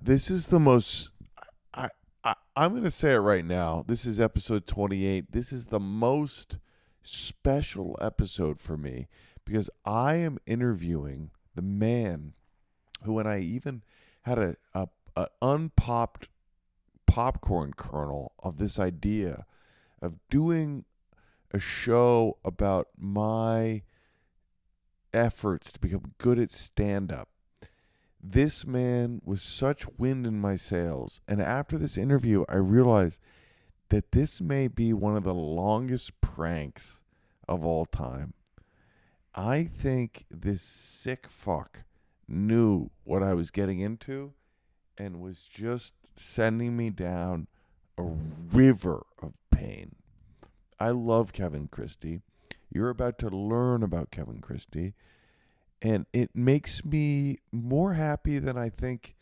This is the most. I'm going to say it right now. This is episode 28. This is the most special episode for me because I am interviewing the man who, when I even had a unpopped popcorn kernel of this idea of doing a show about my efforts to become good at stand-up. This man was such wind in my sails. And after this interview, I realized that this may be one of the longest pranks of all time. I think this sick fuck knew what I was getting into and was just sending me down a river of pain. I love Kevin Christy. You're about to learn about Kevin Christy. And it makes me more happy than I think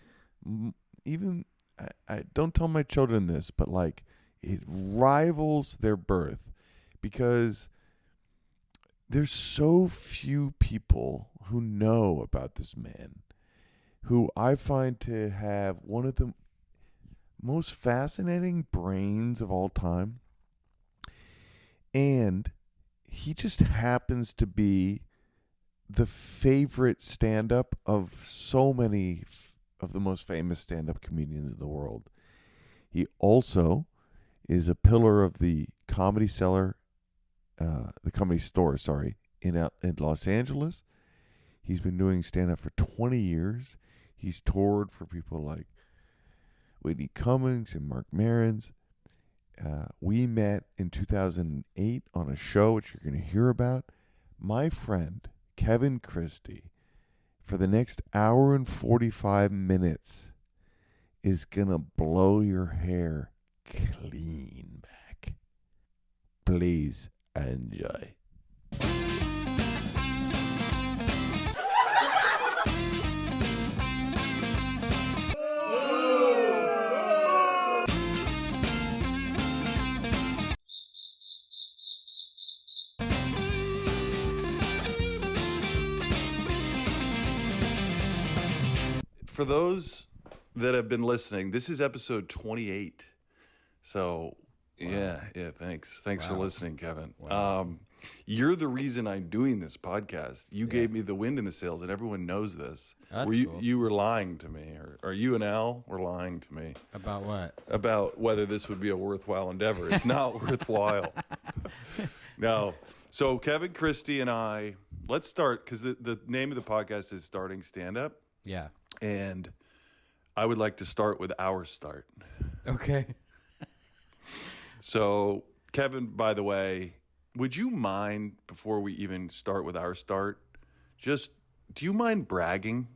even, I don't tell my children this, but like it rivals their birth because there's so few people who know about this man who I find to have one of the most fascinating brains of all time. And he just happens to be the favorite stand-up of so many of the most famous stand-up comedians in the world. He also is a pillar of the Comedy Store, in Los Angeles. He's been doing stand-up for 20 years. He's toured for people like Whitney Cummings and Mark Maron's. We met in 2008 on a show, which you're going to hear about. My friend, Kevin Christy, for the next hour and 45 minutes, is going to blow your hair clean back. Please enjoy. For those that have been listening, this is episode 28. So, wow. yeah, thanks. Thanks for listening, Kevin. Wow. You're the reason I'm doing this podcast. You gave me the wind in the sails, and everyone knows this. That's cool. You were lying to me, or you and Al were lying to me. About what? About whether this would be a worthwhile endeavor. It's not worthwhile. No. So Kevin Christy and I, let's start, because the name of the podcast is Starting Stand Up. Yeah. And I would like to start with our start. Okay. So, Kevin, by the way, would you mind, before we even start with our start, do you mind bragging?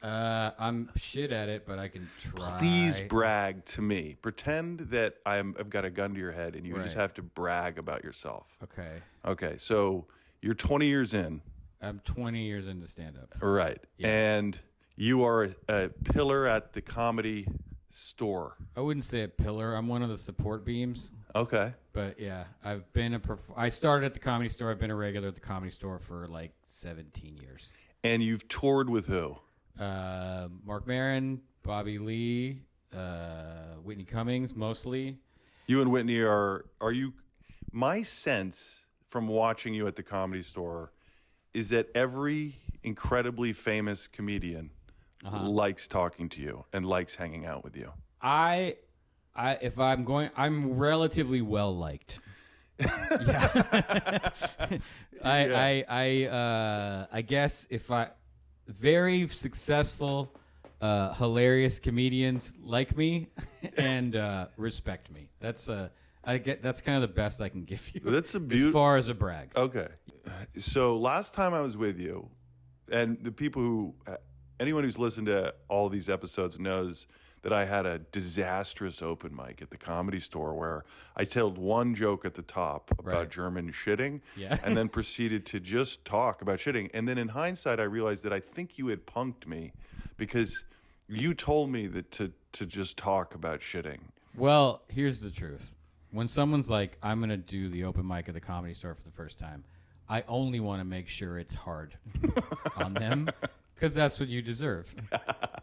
I'm shit at it, but I can try. Please brag to me. Pretend that I've got a gun to your head and you just have to brag about yourself. Okay, so you're 20 years in. I'm 20 years into stand-up. Right. Yeah. And you are a pillar at the Comedy Store. I wouldn't say a pillar. I'm one of the support beams. Okay. But yeah, I've been I started at the Comedy Store. I've been a regular at the Comedy Store for like 17 years. And you've toured with who? Mark Maron, Bobby Lee, Whitney Cummings, mostly. You and Whitney are you? My sense from watching you at the Comedy Store is that every incredibly famous comedian likes talking to you and likes hanging out with you. If I'm going, I'm relatively well liked. Yeah. I guess if very successful, hilarious comedians like me and respect me. That's kind of the best I can give you. That's as far as a brag. Okay. So last time I was with you, and anyone who's listened to all these episodes knows that I had a disastrous open mic at the Comedy Store where I told one joke at the top about German shitting and then proceeded to just talk about shitting. And then in hindsight, I realized that I think you had punked me because you told me that to just talk about shitting. Well, here's the truth. When someone's like, I'm going to do the open mic at the Comedy Store for the first time, I only want to make sure it's hard on them because that's what you deserve.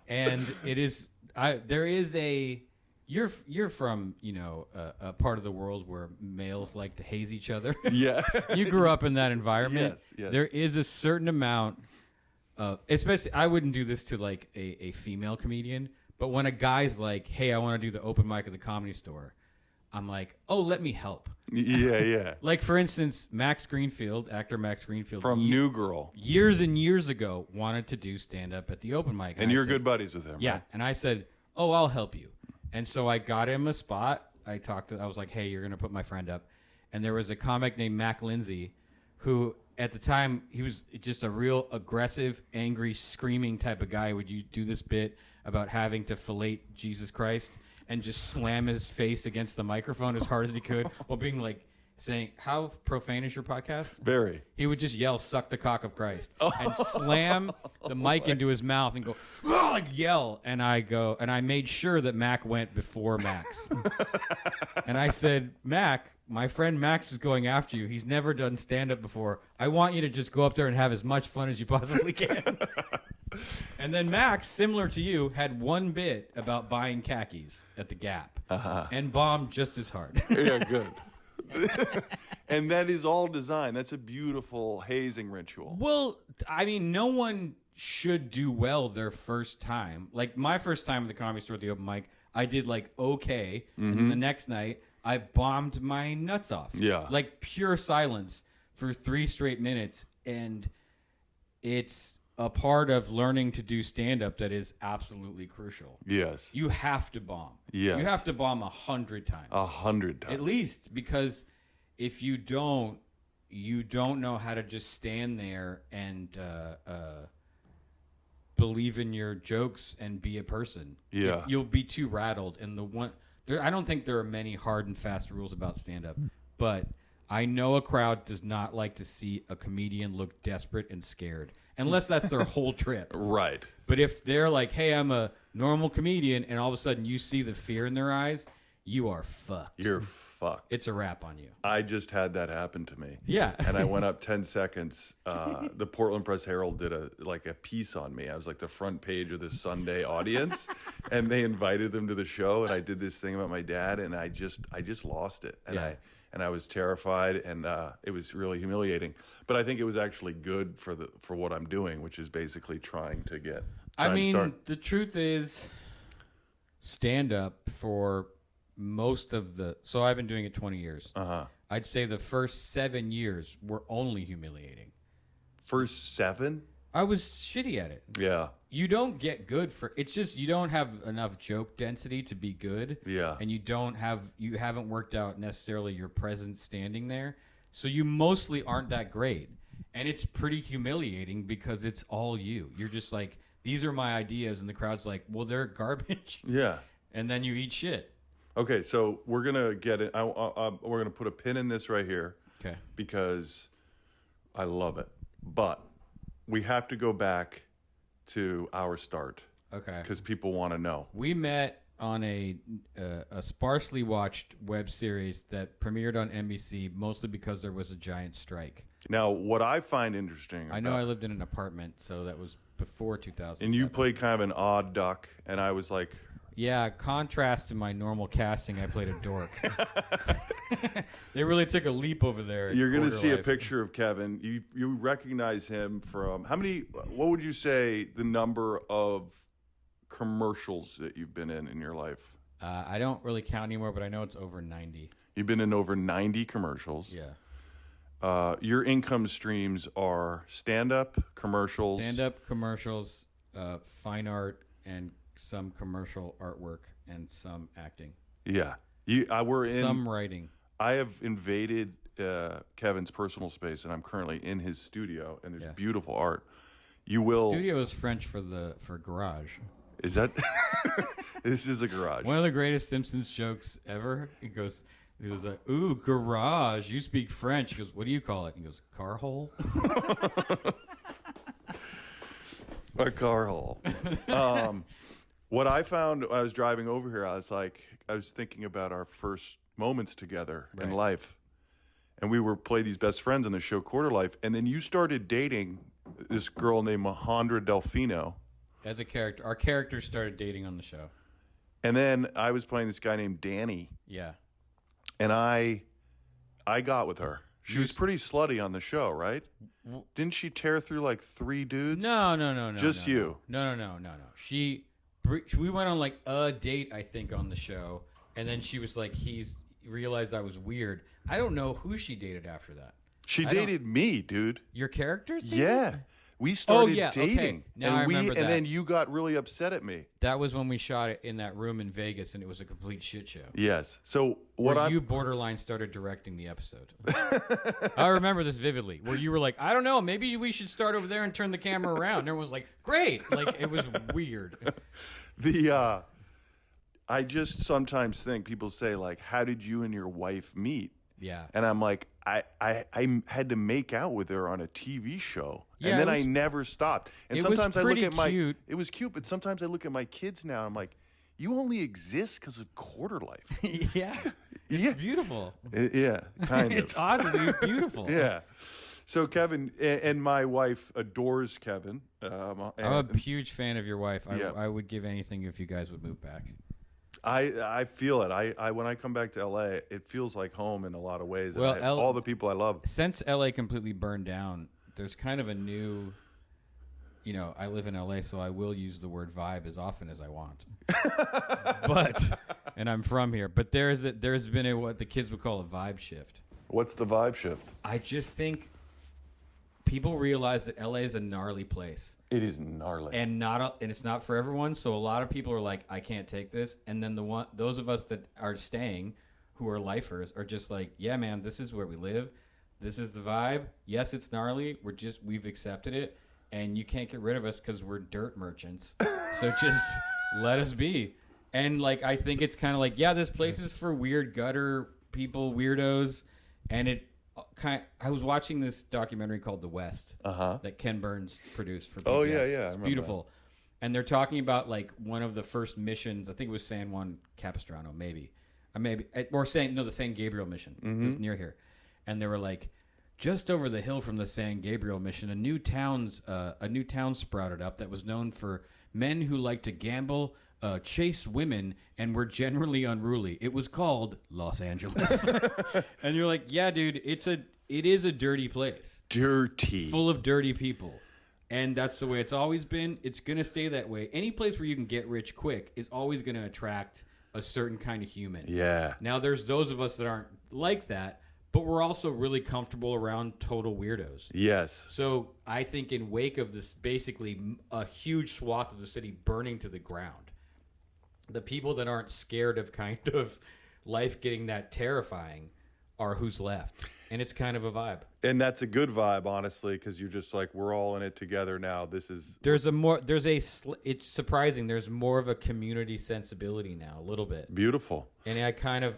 and it is. There is a. You're from a part of the world where males like to haze each other. Yeah. You grew up in that environment. Yes. There is a certain amount of, especially I wouldn't do this to like a female comedian, but when a guy's like, "Hey, I want to do the open mic at the Comedy Store," I'm like, "Oh, let me help." Yeah. Like for instance, actor Max Greenfield From New Girl. years and years ago wanted to do stand up at the open mic. And you're good buddies with him, Yeah, right? and I said, "Oh, I'll help you." And so I got him a spot. I was like, "Hey, you're going to put my friend up." And there was a comic named Mac Lindsay who at the time, he was just a real aggressive, angry, screaming type of guy. Would you do this bit about having to fillet Jesus Christ and just slam his face against the microphone as hard as he could while being like, saying, "How profane is your podcast?" Very. He would just yell, "Suck the cock of Christ," and slam the mic into his mouth and go, "Oh," like yell. And I made sure that Mac went before Max. And I said, "Mac, my friend Max is going after you. He's never done stand-up before. I want you to just go up there and have as much fun as you possibly can." And then Max, similar to you, had one bit about buying khakis at the Gap and bombed just as hard. Yeah, good. And that is all design. That's a beautiful hazing ritual. Well, I mean, no one should do well their first time. Like my first time at the Comedy Store at the open mic, I did like okay, and then the next night I bombed my nuts off. Yeah, like pure silence for 3 straight minutes, and it's a part of learning to do stand-up that is absolutely crucial. Yes. You have to bomb. Yes. You have to bomb 100 times. 100 times. At least, because if you don't know how to just stand there and believe in your jokes and be a person. Yeah. You'll be too rattled. And I don't think there are many hard and fast rules about stand-up, but I know a crowd does not like to see a comedian look desperate and scared, unless that's their whole trip. Right. But if they're like, "Hey, I'm a normal comedian," and all of a sudden you see the fear in their eyes, you are fucked. You're fucked. It's a wrap on you. I just had that happen to me. Yeah. And I went up 10 seconds. The Portland Press Herald did a piece on me. I was like the front page of the Sunday audience, and they invited them to the show. And I did this thing about my dad, and I just lost it. And I was terrified, and it was really humiliating. But I think it was actually good for what I'm doing, which is basically trying to get. The truth is, stand up for most of so I've been doing it 20 years. I'd say the first 7 years were only humiliating. First 7? I was shitty at it. Yeah. You don't get good it's just you don't have enough joke density to be good. Yeah. And you haven't worked out necessarily your presence standing there. So you mostly aren't that great. And it's pretty humiliating because it's all you. You're just like, "These are my ideas," and the crowd's like, "Well, they're garbage." Yeah. And then you eat shit. Okay, so we're gonna get it. We're gonna put a pin in this right here. Okay. Because I love it, but we have to go back to our start. Okay. Because people want to know. We met on a sparsely watched web series that premiered on NBC, mostly because there was a giant strike. Now, what I find interesting, I know I lived in an apartment, so that was before 2000. And you played kind of an odd duck, and I was like, yeah, contrast to my normal casting, I played a dork. They really took a leap over there. You're going to see a picture of Kevin. You recognize him from what would you say the number of commercials that you've been in your life? I don't really count anymore, but I know it's over 90. You've been in over 90 commercials. Yeah. Your income streams are stand-up, commercials. Stand-up, commercials, fine art, and some commercial artwork, and some acting. Yeah. Some writing. I have invaded Kevin's personal space, and I'm currently in his studio, and there's beautiful art. Studio is French for garage. Is that? This is a garage. One of the greatest Simpsons jokes ever. He goes like, "Ooh, garage. You speak French." He goes, "What do you call it?" He goes, "Car hole." A car hole. What I found when I was driving over here, I was thinking about our first moments together in life, and we were play these best friends on the show Quarter Life, and then you started dating this girl named Mahandra Delfino. as a character. Our characters started dating on the show. And then I was playing this guy named Danny. Yeah. And I got with her. She was pretty slutty on the show, right? Didn't she tear through like 3 dudes? No. Just you. No. We went on like a date, I think, on the show, and then she was like, he's realized I was weird. I don't know who she dated after that. She dated me, dude. Your characters? Dated? Yeah. We started dating. Okay. Now I remember that. And then you got really upset at me. That was when we shot it in that room in Vegas, and it was a complete shit show. Yes. So you borderline started directing the episode. I remember this vividly, where you were like, I don't know, maybe we should start over there and turn the camera around. And everyone was like, great. Like, it was weird. I just sometimes think people say, like, how did you and your wife meet? Yeah. And I'm like, I had to make out with her on a TV show. Yeah, and then I never stopped. And it sometimes was I look at cute. It was cute, but sometimes I look at my kids now and I'm like, you only exist because of Quarter Life. Yeah. It's beautiful. Yeah, kind of. It's oddly beautiful. Yeah. So Kevin and my wife adores Kevin. I'm a huge fan of your wife. I would give anything if you guys would move back. I feel it. I when I come back to LA, it feels like home in a lot of ways. Well, all the people I love. Since LA completely burned down, there's kind of a new. I live in LA, so I will use the word vibe as often as I want. And I'm from here. But there's been what the kids would call a vibe shift. What's the vibe shift? I just think people realize that LA is a gnarly place. It is gnarly, and it's not for everyone. So a lot of people are like, I can't take this. And then those of us that are staying, who are lifers, are just like, yeah, man, this is where we live. This is the vibe. Yes, it's gnarly. We've accepted it, and you can't get rid of us because we're dirt merchants. So just let us be. And like, I think it's kind of like, yeah, this place is for weird gutter people, weirdos, and I was watching this documentary called The West that Ken Burns produced for PBS. Oh, yeah. It's beautiful. That. And they're talking about like one of the first missions. I think it was San Juan Capistrano, maybe. Or the San Gabriel mission. It's near here. And they were like, just over the hill from the San Gabriel mission, a new town sprouted up that was known for men who like to gamble, chase women, and were generally unruly. It was called Los Angeles. And you're like, yeah, dude, it is a dirty place. Dirty. Full of dirty people. And that's the way it's always been. It's going to stay that way. Any place where you can get rich quick is always going to attract a certain kind of human. Yeah. Now, there's those of us that aren't like that, but we're also really comfortable around total weirdos. Yes. So I think in wake of this, basically a huge swath of the city burning to the ground, the people that aren't scared of kind of life getting that terrifying are who's left. And it's kind of a vibe. And that's a good vibe, honestly, because you're just like, we're all in it together now. It's surprising. There's more of a community sensibility now, a little bit. Beautiful. And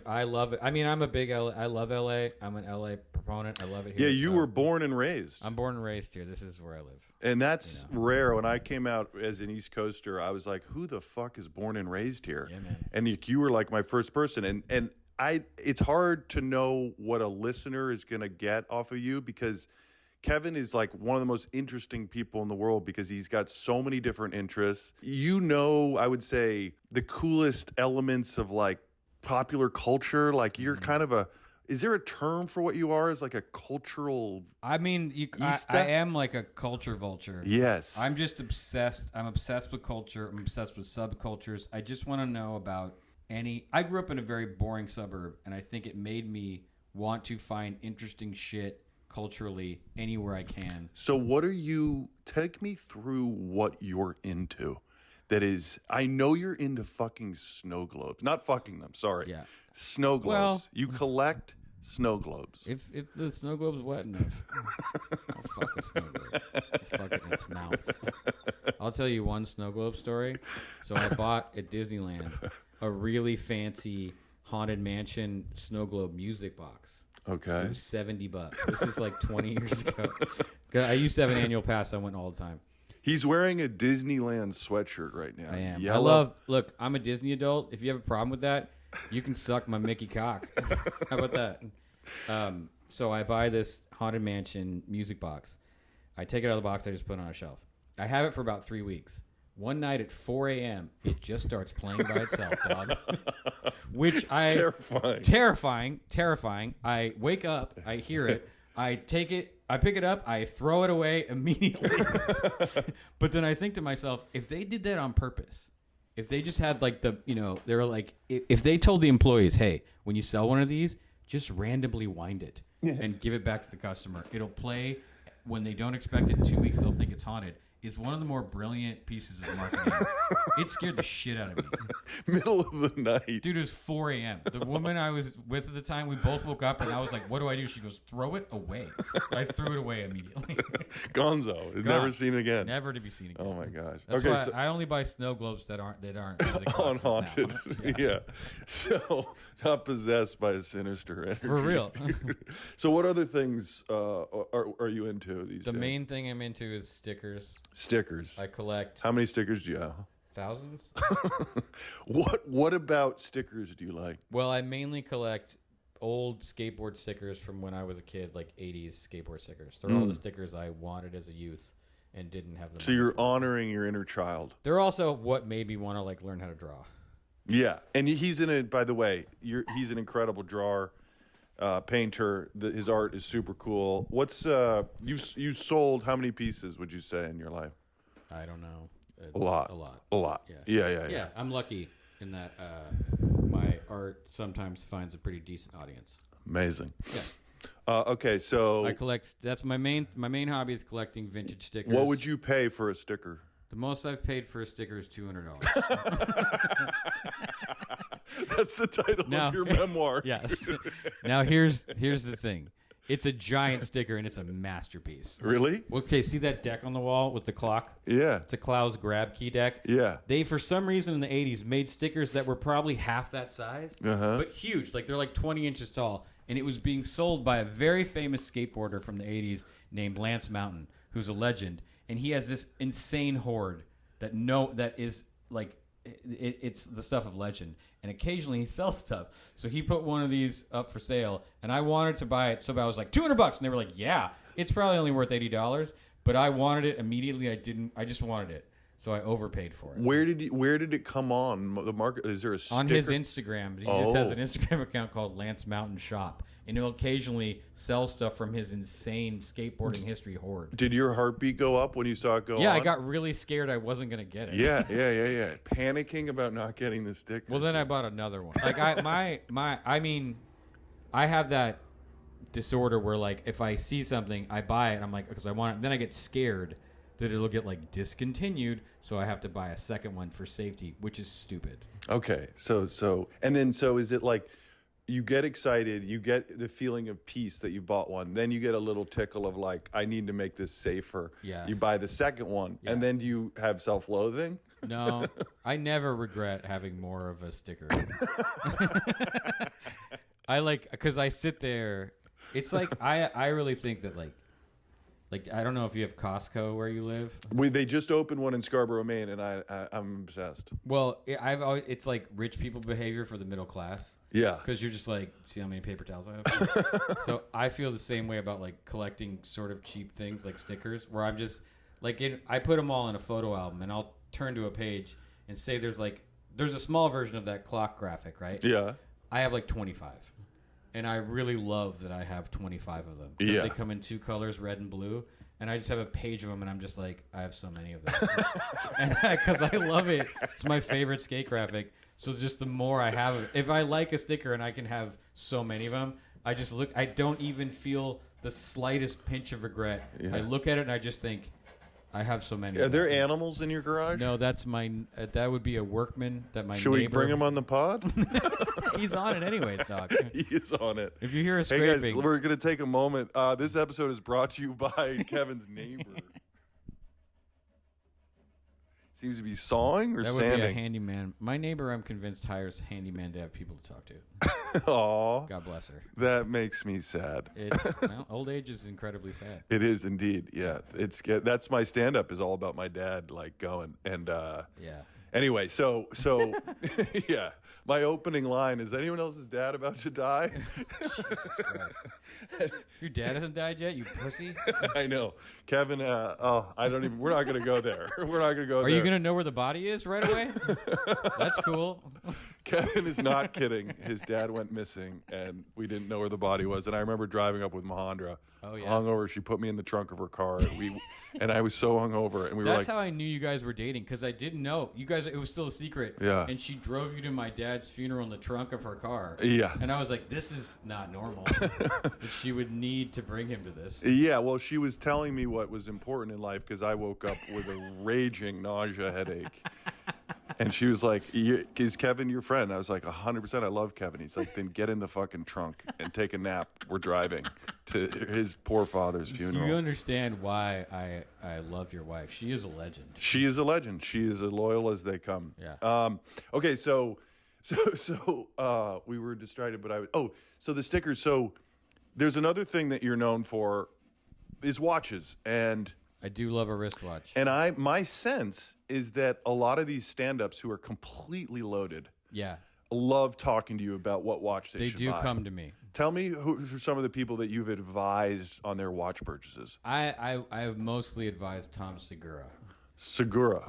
I love it. I mean, I love LA. I'm an LA proponent. I love it here. Yeah, you were born and raised. I'm born and raised here. This is where I live. And that's rare. When I came out as an East Coaster, I was like, who the fuck is born and raised here? Yeah, man. And you were like my first person. And it's hard to know what a listener is going to get off of you, because Kevin is like one of the most interesting people in the world because he's got so many different interests. I would say the coolest elements of like popular culture. Like you're kind of is there a term for what you are as like a cultural? I mean, I am like a culture vulture. Yes. I'm just obsessed. I'm obsessed with culture. I'm obsessed with subcultures. I just want to know about I grew up in a very boring suburb, and I think it made me want to find interesting shit culturally anywhere I can. So take me through what you're into. That is, I know you're into fucking snow globes. Not fucking them, sorry. Yeah. Snow globes. Well, you collect snow globes. If the snow globe's wet enough, I'll fuck a snow globe. I'll fuck it in its mouth. I'll tell you one snow globe story. So I bought at Disneyland a really fancy Haunted Mansion snow globe music box. Okay. It was $70. This is like 20 years ago. 'Cause I used to have an annual pass. I went all the time. He's wearing a Disneyland sweatshirt right now. I am. Yellow. Look, I'm a Disney adult. If you have a problem with that, you can suck my Mickey cock. How about that? So I buy this Haunted Mansion music box. I take it out of the box. I just put it on a shelf. I have it for about 3 weeks. One night at 4 a.m., it just starts playing by itself, dog. Terrifying. I wake up, I hear it, I pick it up, I throw it away immediately. But then I think to myself, if they did that on purpose, if they just had like they were like, if they told the employees, hey, when you sell one of these, just randomly wind it and give it back to the customer. It'll play when they don't expect it. In 2 weeks, they'll think it's haunted. Is one of the more brilliant pieces of marketing. It scared the shit out of me. Middle of the night. Dude, it was 4 a.m. The woman I was with at the time, we both woke up, and I was like, what do I do? She goes, throw it away. I threw it away immediately. Gonzo. Never seen again. Never to be seen again. Oh, my gosh. That's why I only buy snow globes that aren't unhaunted. Yeah. So, not possessed by a sinister energy. For real. So, what other things are you into these days? The main thing I'm into is stickers. Stickers. I collect. How many stickers do you have? Thousands. What about stickers do you like? Well, I mainly collect old skateboard stickers from when I was a kid, like 80s skateboard stickers. They're all the stickers I wanted as a youth and didn't have them. So you're honoring your inner child. They're also what made me want to like learn how to draw. Yeah, and he's in it. By the way, he's an incredible drawer, painter. His art is super cool. What's you sold how many pieces would you say in your life? I don't know. A lot. Yeah. I'm lucky in that my art sometimes finds a pretty decent audience. Amazing. Yeah. Okay, so I collect. That's my main hobby is collecting vintage stickers. What would you pay for a sticker? The most I've paid for a sticker is $200. That's the title of your memoir. Yes. Now here's the thing. It's a giant sticker and it's a masterpiece. Really? Okay, see that deck on the wall with the clock? Yeah. It's a Klaus grab key deck. Yeah. They, for some reason in the 80s, made stickers that were probably half that size, but huge. Like they're like 20 inches tall. And it was being sold by a very famous skateboarder from the 80s named Lance Mountain, who's a legend. And he has this insane hoard that is like it's the stuff of legend. And occasionally he sells stuff. So he put one of these up for sale, and I wanted to buy it. So I was like, $200, and they were like, yeah, it's probably only worth $80. But I wanted it immediately. I just wanted it. So I overpaid for it. Where did it come on the market? Is there a sticker? On his Instagram. He just has an Instagram account called Lance Mountain Shop. And he'll occasionally sell stuff from his insane skateboarding history hoard. Did your heartbeat go up when you saw it go on? Yeah, I got really scared I wasn't going to get it. Yeah. Panicking about not getting the sticker. Well, then I bought another one. Like I have that disorder where like if I see something, I buy it. I'm like, because I want it. Then I get scared that it'll get like discontinued, so I have to buy a second one for safety, which is stupid. Okay, so is it like you get excited, you get the feeling of peace that you bought one, then you get a little tickle of like, I need to make this safer. Yeah. You buy the second one, and then do you have self-loathing? No, I never regret having more of a sticker. Because I sit there. It's like I really think that like I don't know if you have Costco where you live. They just opened one in Scarborough, Maine, and I'm obsessed. Well, it's like rich people behavior for the middle class. Yeah. Because you're just like, see how many paper towels I have? So I feel the same way about like collecting sort of cheap things like stickers, where I'm just like, I put them all in a photo album, and I'll turn to a page and say there's a small version of that clock graphic, right? Yeah. I have like 25. And I really love that I have 25 of them. Because they come in two colors, red and blue. And I just have a page of them, and I'm just like, I have so many of them. And because I love it. It's my favorite skate graphic. So just the more I have of it. If I like a sticker and I can have so many of them, I don't even feel the slightest pinch of regret. Yeah. I look at it, and I just think, I have so many. Are there animals in your garage? No, that's that would be a workman that my Should neighbor... we bring him on the pod? He's on it anyways, dog. He is on it. If you hear a scraping... Hey guys, we're going to take a moment. This episode is brought to you by Kevin's neighbor. Seems to be sawing or sanding. That would be a handyman. My neighbor, I'm convinced, hires handyman to have people to talk to. Aw. God bless her. That makes me sad. Old age is incredibly sad. It is indeed. Yeah. That's my stand-up is all about my dad like going. And Anyway, so yeah, my opening line is, anyone else's dad about to die? Jesus Christ. Your dad hasn't died yet, you pussy? I know. Kevin, I don't even, we're not going to go there. We're not going to go there. Are you going to know where the body is right away? That's cool. Kevin is not kidding. His dad went missing, and we didn't know where the body was. And I remember driving up with Mahandra. Oh, yeah. Hungover. She put me in the trunk of her car, and I was so hungover. And we were like, that's how I knew you guys were dating, because I didn't know. You guys, it was still a secret. Yeah. And she drove you to my dad's funeral in the trunk of her car. Yeah. And I was like, this is not normal. That she would need to bring him to this. Yeah, well, she was telling me what was important in life, because I woke up with a raging nausea headache. And she was like, is Kevin your friend? I was like, 100%. I love Kevin. He's like, then get in the fucking trunk and take a nap. We're driving to his poor father's funeral. So you understand why I love your wife. She is a legend. She is a legend. She is as loyal as they come. Yeah. Okay, so we were distracted, but so the stickers. So there's another thing that you're known for is watches, and I do love a wristwatch. And my sense is that a lot of these stand-ups who are completely loaded, love talking to you about what watch they should buy. They do come to me. Tell me who are some of the people that you've advised on their watch purchases. I have mostly advised Tom Segura. Segura,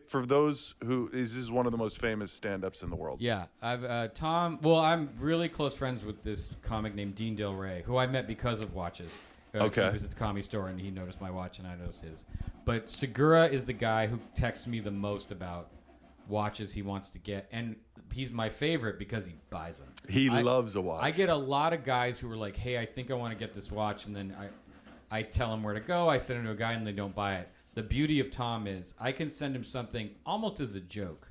for those who is one of the most famous stand-ups in the world. Yeah, Tom. Well, I'm really close friends with this comic named Dean Del Rey, who I met because of watches. Okay. He was at the Comedy Store, and he noticed my watch, and I noticed his. But Segura is the guy who texts me the most about watches he wants to get, and he's my favorite because he buys them. He loves a watch. I get a lot of guys who are like, hey, I think I want to get this watch, and then I tell him where to go. I send him to a guy, and they don't buy it. The beauty of Tom is I can send him something almost as a joke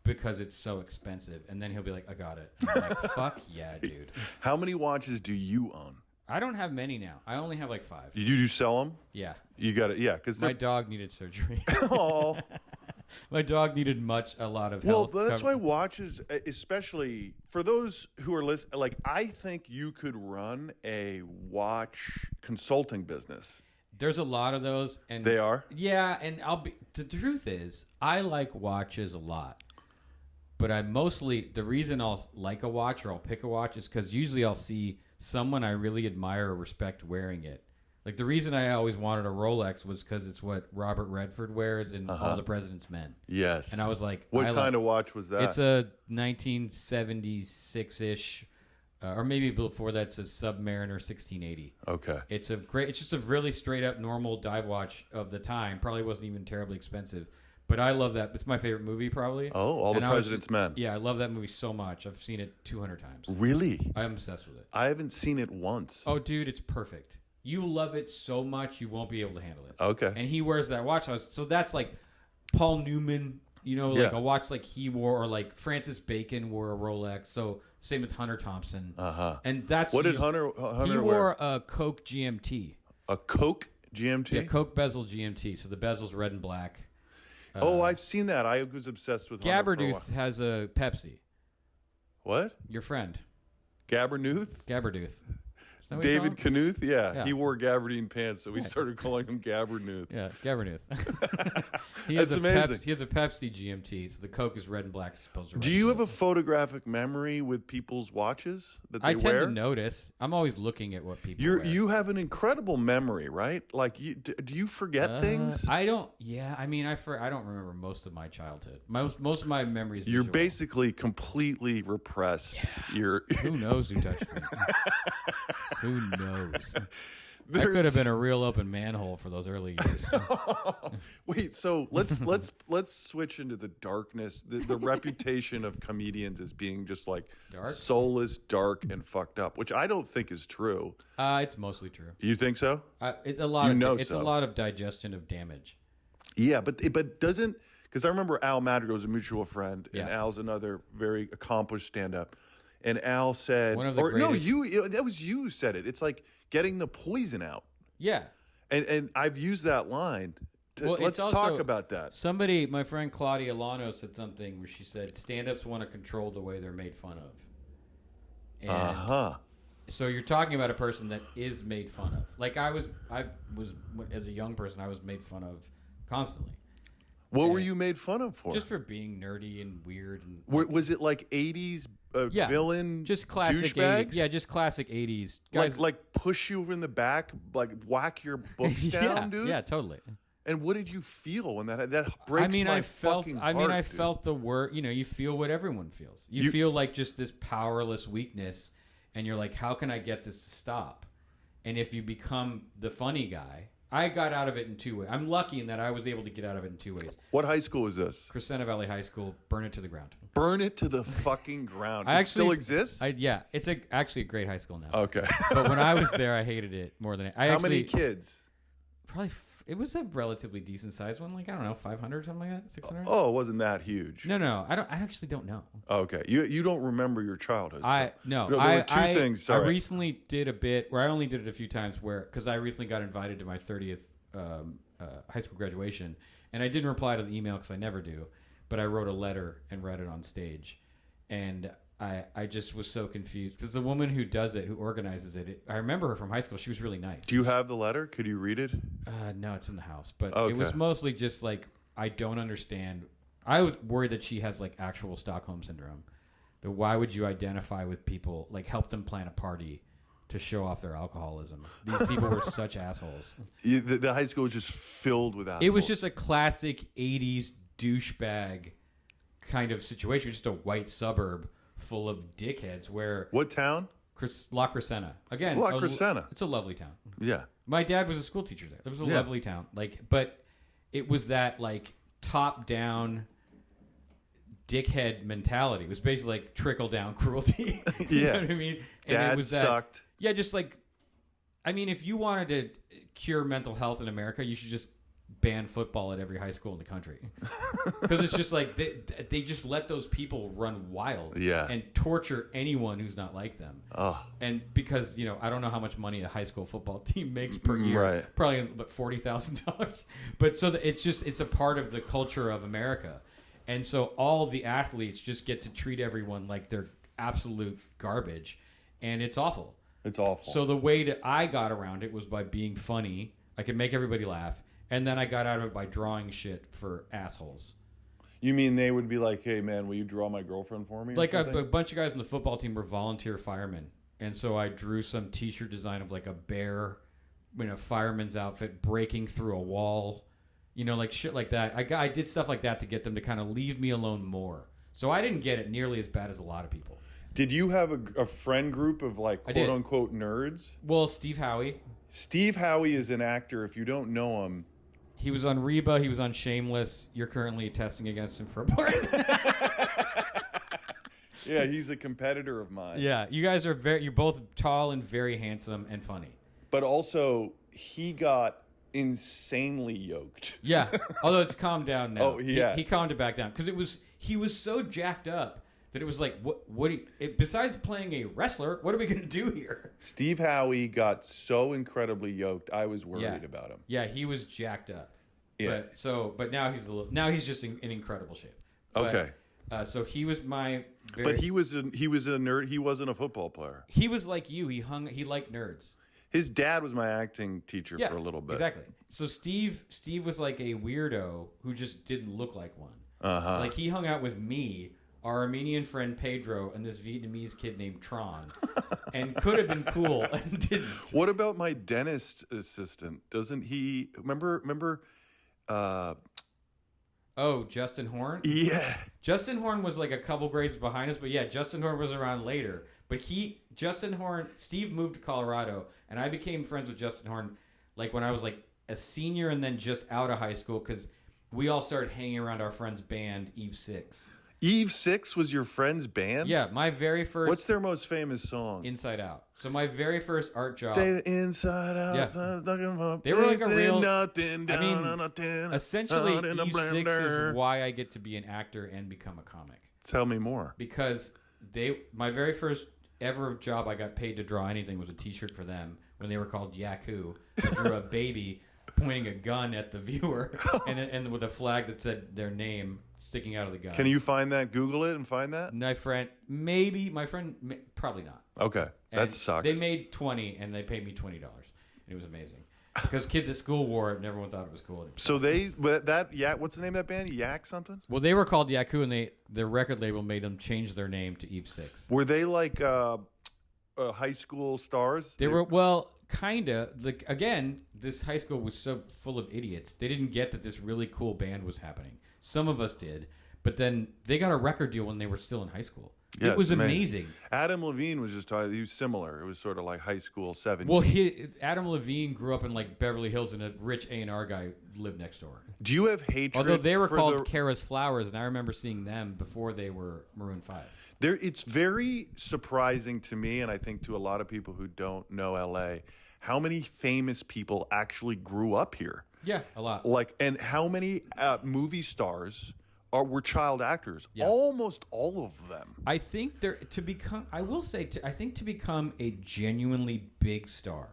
because it's so expensive, and then he'll be like, I got it. And I'm like, fuck yeah, dude. How many watches do you own? I don't have many now. I only have like 5. You do sell them? Yeah. You got it. Yeah, because my dog needed surgery. Oh. My dog needed a lot of health. Well, that's why watches, especially for those who are listening, like I think you could run a watch consulting business. There's a lot of those, and they are. Yeah, and the truth is, I like watches a lot, but the reason I'll like a watch or I'll pick a watch is because usually I'll see someone I really admire or respect wearing it. Like the reason I always wanted a Rolex was because it's what Robert Redford wears in All the President's Men. Yes. And I was like, what kind of watch was that? It's a 1976-ish, or maybe before that. It's a Submariner 1680. Okay. It's just a really straight up normal dive watch of the time. Probably wasn't even terribly expensive. But I love that. It's my favorite movie, probably. Oh, All the President's Men. Yeah, I love that movie so much. I've seen it 200 times. Really? I'm obsessed with it. I haven't seen it once. Oh, dude, it's perfect. You love it so much, you won't be able to handle it. Okay. And he wears that watch. So that's like Paul Newman, like a watch like he wore, or like Francis Bacon wore a Rolex. So same with Hunter Thompson. And that's what did Hunter he wore a Coke GMT. A Coke GMT? Yeah, Coke bezel GMT. So the bezel's red and black. I've seen that. I was obsessed with Hunter Gabberduth has a Pepsi. What? Your friend. Gabberduth? Gabberduth. David Knuth? Yeah. He wore gabardine pants, so we started calling him Gabberduth. Yeah, Gabberduth. That's amazing. He has a Pepsi GMT, so the Coke is red and black. Supposed to. Do you have a photographic memory with people's watches that they wear? I tend to notice. I'm always looking at what people wear. You have an incredible memory, right? Like, do you forget things? I don't. Yeah, I mean, I don't remember most of my childhood. Most of my memories. You're basically completely repressed. Yeah. Who knows who touched me? Who knows? I could have been a real open manhole for those early years. Wait, so let's switch into the darkness. The reputation of comedians as being just like soulless, dark, and fucked up, which I don't think is true. It's mostly true. You think so? It's a lot. It's a lot of digestion of damage. Yeah, but doesn't, because I remember Al Madrigal was a mutual friend, and Al's another very accomplished stand-up. And Al said, one of the greatest... that was you who said it. It's like getting the poison out. Yeah. And I've used that line. Let's talk about that. Somebody, my friend Claudia Lano, said something where she said, stand-ups want to control the way they're made fun of. And so you're talking about a person that is made fun of. Like I was, as a young person, I was made fun of constantly. What were you made fun of for? Just for being nerdy and weird. And was it like 80s villain just classic douchebags? 80s. Yeah, just classic 80s. Guys, like push you in the back, like whack your books down, dude? Yeah, totally. And what did you feel when that breaks my fucking heart? I felt the word, you feel what everyone feels. You feel like just this powerless weakness, and you're like, how can I get this to stop? And if you become the funny guy, I got out of it in 2 ways. I'm lucky in that I was able to get out of it in 2 ways. What high school is this? Crescenta Valley High School. Burn it to the ground. Burn it to the fucking ground. It still exists? Yeah, it's actually a great high school now. Okay. But when I was there, I hated it more than How many kids? Probably. It was a relatively decent sized one, like I don't know, 500, something like that, 600. Oh, it wasn't that huge. No, I actually don't know. Okay, you don't remember your childhood. There were two things. Sorry. I recently did a bit where I only did it a few times because I recently got invited to my 30th high school graduation, and I didn't reply to the email because I never do, but I wrote a letter and read it on stage, and I just was so confused because the woman who does it, who organizes it, I remember her from high school. She was really nice. Do you have the letter? Could you read it? No, it's in the house. But It was mostly just like, I don't understand. I was worried that she has like actual Stockholm syndrome. That why would you identify with people, like help them plan a party to show off their alcoholism? These people were such assholes. The high school was just filled with assholes. It was just a classic 80s douchebag kind of situation. Just a white suburb full of dickheads. What town? La Crescenta. Again, La Crescenta. It's a lovely town. Yeah. My dad was a school teacher there. It was a lovely town. But it was that like top down dickhead mentality. It was basically like trickle down cruelty. You know what I mean? And Dad it was sucked. Yeah, just like, I mean, if you wanted to cure mental health in America, you should just ban football at every high school in the country, because it's just like they just let those people run wild and torture anyone who's not like them. And because I don't know how much money a high school football team makes per year, probably about $40,000. But so it's a part of the culture of America, and so all the athletes just get to treat everyone like they're absolute garbage, and it's awful. It's awful. So the way that I got around it was by being funny. I could make everybody laugh. And then I got out of it by drawing shit for assholes. You mean they would be like, hey, man, will you draw my girlfriend for me? Like a bunch of guys on the football team were volunteer firemen. And so I drew some T-shirt design of like a bear in a fireman's outfit breaking through a wall. Like shit like that. I did stuff like that to get them to kind of leave me alone more. So I didn't get it nearly as bad as a lot of people. Did you have a friend group of like quote-unquote nerds? Well, Steve Howie. Steve Howie is an actor. If you don't know him, he was on Reba. He was on Shameless. You're currently testing against him for a part. Yeah, he's a competitor of mine. Yeah, you guys are you're both tall and very handsome and funny. But also, he got insanely yoked. Yeah, although it's calmed down now. Oh, yeah. He calmed it back down because he was so jacked up that it was like, besides playing a wrestler, what are we going to do here? Steve Howie got so incredibly yoked, I was worried about him. Yeah, he was jacked up. Yeah. But now he's just in incredible shape. Okay. So he was my. But he was a nerd. He wasn't a football player. He was like you. He liked nerds. His dad was my acting teacher for a little bit. Exactly. So Steve was like a weirdo who just didn't look like one. Like he hung out with me, our Armenian friend Pedro, and this Vietnamese kid named Tron, and could have been cool and didn't. What about my dentist assistant? Doesn't he remember? Justin Horn? Yeah. Justin Horn was like a couple grades behind us, but yeah, Justin Horn was around later. But Steve moved to Colorado, and I became friends with Justin Horn like when I was like a senior and then just out of high school because we all started hanging around our friend's band, Eve 6. Eve 6 was your friend's band? Yeah, my very first... What's their most famous song? Inside Out. So my very first art job... Inside Out. Yeah. They were like a real... essentially, Eve 6 is why I get to be an actor and become a comic. Tell me more. Because my very first ever job I got paid to draw anything was a T-shirt for them when they were called Yaku. I drew a baby pointing a gun at the viewer and with a flag that said their name sticking out of the gun. Can you find that? Google it and find that? My friend, probably not. Okay, that sucks. They made $20 and they paid me $20. It was amazing. because kids at school wore it and everyone thought it was cool. So what's the name of that band? Yak something? Well, they were called Yaku, and their record label made them change their name to Eve 6. Were they like high school stars? They were, well, kind of. Like, again, this high school was so full of idiots. They didn't get that this really cool band was happening. Some of us did. But then they got a record deal when they were still in high school. Yeah, it was amazing. Adam Levine was just talking. He was similar. It was sort of like high school 17. Well, Adam Levine grew up in like Beverly Hills, and a rich A&R guy lived next door. Do you have hatred? Although they were called Kara's Flowers, and I remember seeing them before they were Maroon 5. It's very surprising to me, and I think to a lot of people who don't know LA, how many famous people actually grew up here. Yeah, a lot. And how many movie stars were child actors? Yeah. Almost all of them. I think to become a genuinely big star,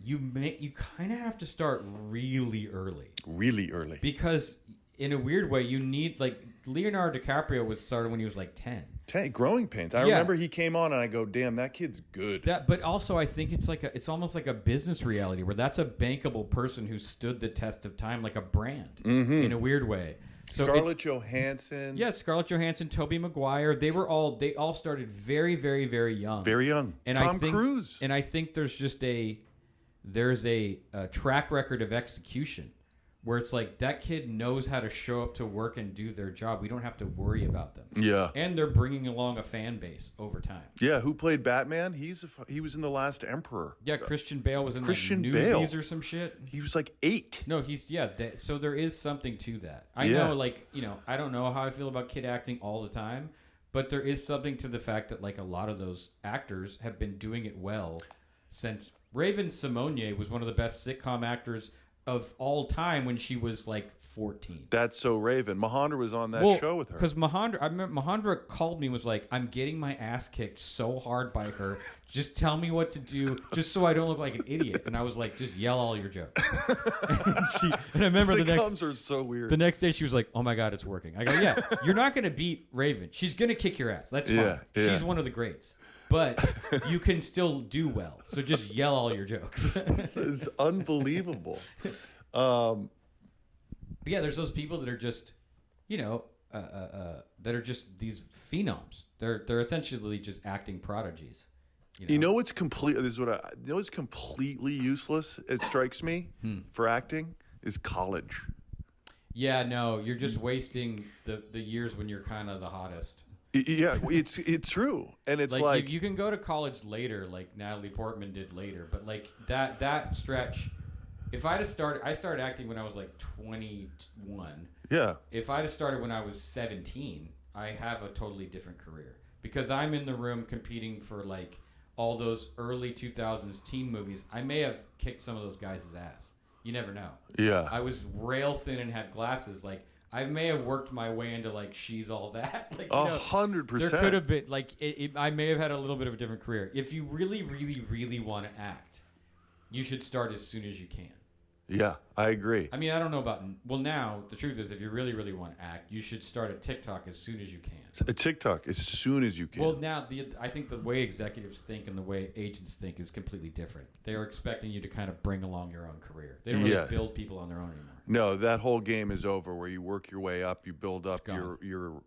you kind of have to start really early. Really early. Because in a weird way, you need, like, Leonardo DiCaprio was started when he was like 10. Growing pains. I remember he came on and I go, damn, that kid's good. But also I think it's almost like a business reality where that's a bankable person who stood the test of time, like a brand in a weird way. So Scarlett Johansson. Yeah, Scarlett Johansson, Tobey Maguire. They all started very, very, very young. Very young. And Tom Cruise. And I think there's just a track record of execution where it's like that kid knows how to show up to work and do their job. We don't have to worry about them. Yeah. And they're bringing along a fan base over time. Yeah, who played Batman? He was in The Last Emperor. Yeah, Christian Bale was in Newsies or some shit. He was like 8. No, so there is something to that. I know, I don't know how I feel about kid acting all the time, but there is something to the fact that, like, a lot of those actors have been doing it well since Raven-Symoné was one of the best sitcom actors of all time when she was like 14. That's so Raven. Mahendra was on that show with her. Because I remember Mahendra called me and was like, I'm getting my ass kicked so hard by her. Just tell me what to do, just so I don't look like an idiot. And I was like, just yell all your jokes. and I remember sitcoms are so weird. The next day she was like, oh my God, it's working. I go, yeah, you're not going to beat Raven. She's going to kick your ass. That's fine. Yeah. She's one of the greats. But you can still do well. So just yell all your jokes. This is unbelievable. But yeah, there's those people that are just, that are just these phenoms. They're essentially just acting prodigies. You know what's completely useless, it strikes me, for acting, is college. Yeah, no, you're just wasting the years when you're kind of the hottest. Yeah, it's true, and it's like you can go to college later, like Natalie Portman did later, but like that stretch. If I started acting when I was like 21. Yeah. If I'd have started when I was 17, I have a totally different career because I'm in the room competing for like all those early 2000s teen movies. I may have kicked some of those guys' ass. You never know. Yeah. I was rail thin and had glasses. Like, I may have worked my way into like She's All That. Like, 100%. There could have been like I may have had a little bit of a different career. If you really, really, really want to act, you should start as soon as you can. Yeah, I agree. I mean, I don't know about. Well, now the truth is, if you really, really want to act, you should start a TikTok as soon as you can. A TikTok as soon as you can. Well, now I think the way executives think and the way agents think is completely different. They are expecting you to kind of bring along your own career. They don't really build people on their own anymore. No, that whole game is over. Where you work your way up, you build up your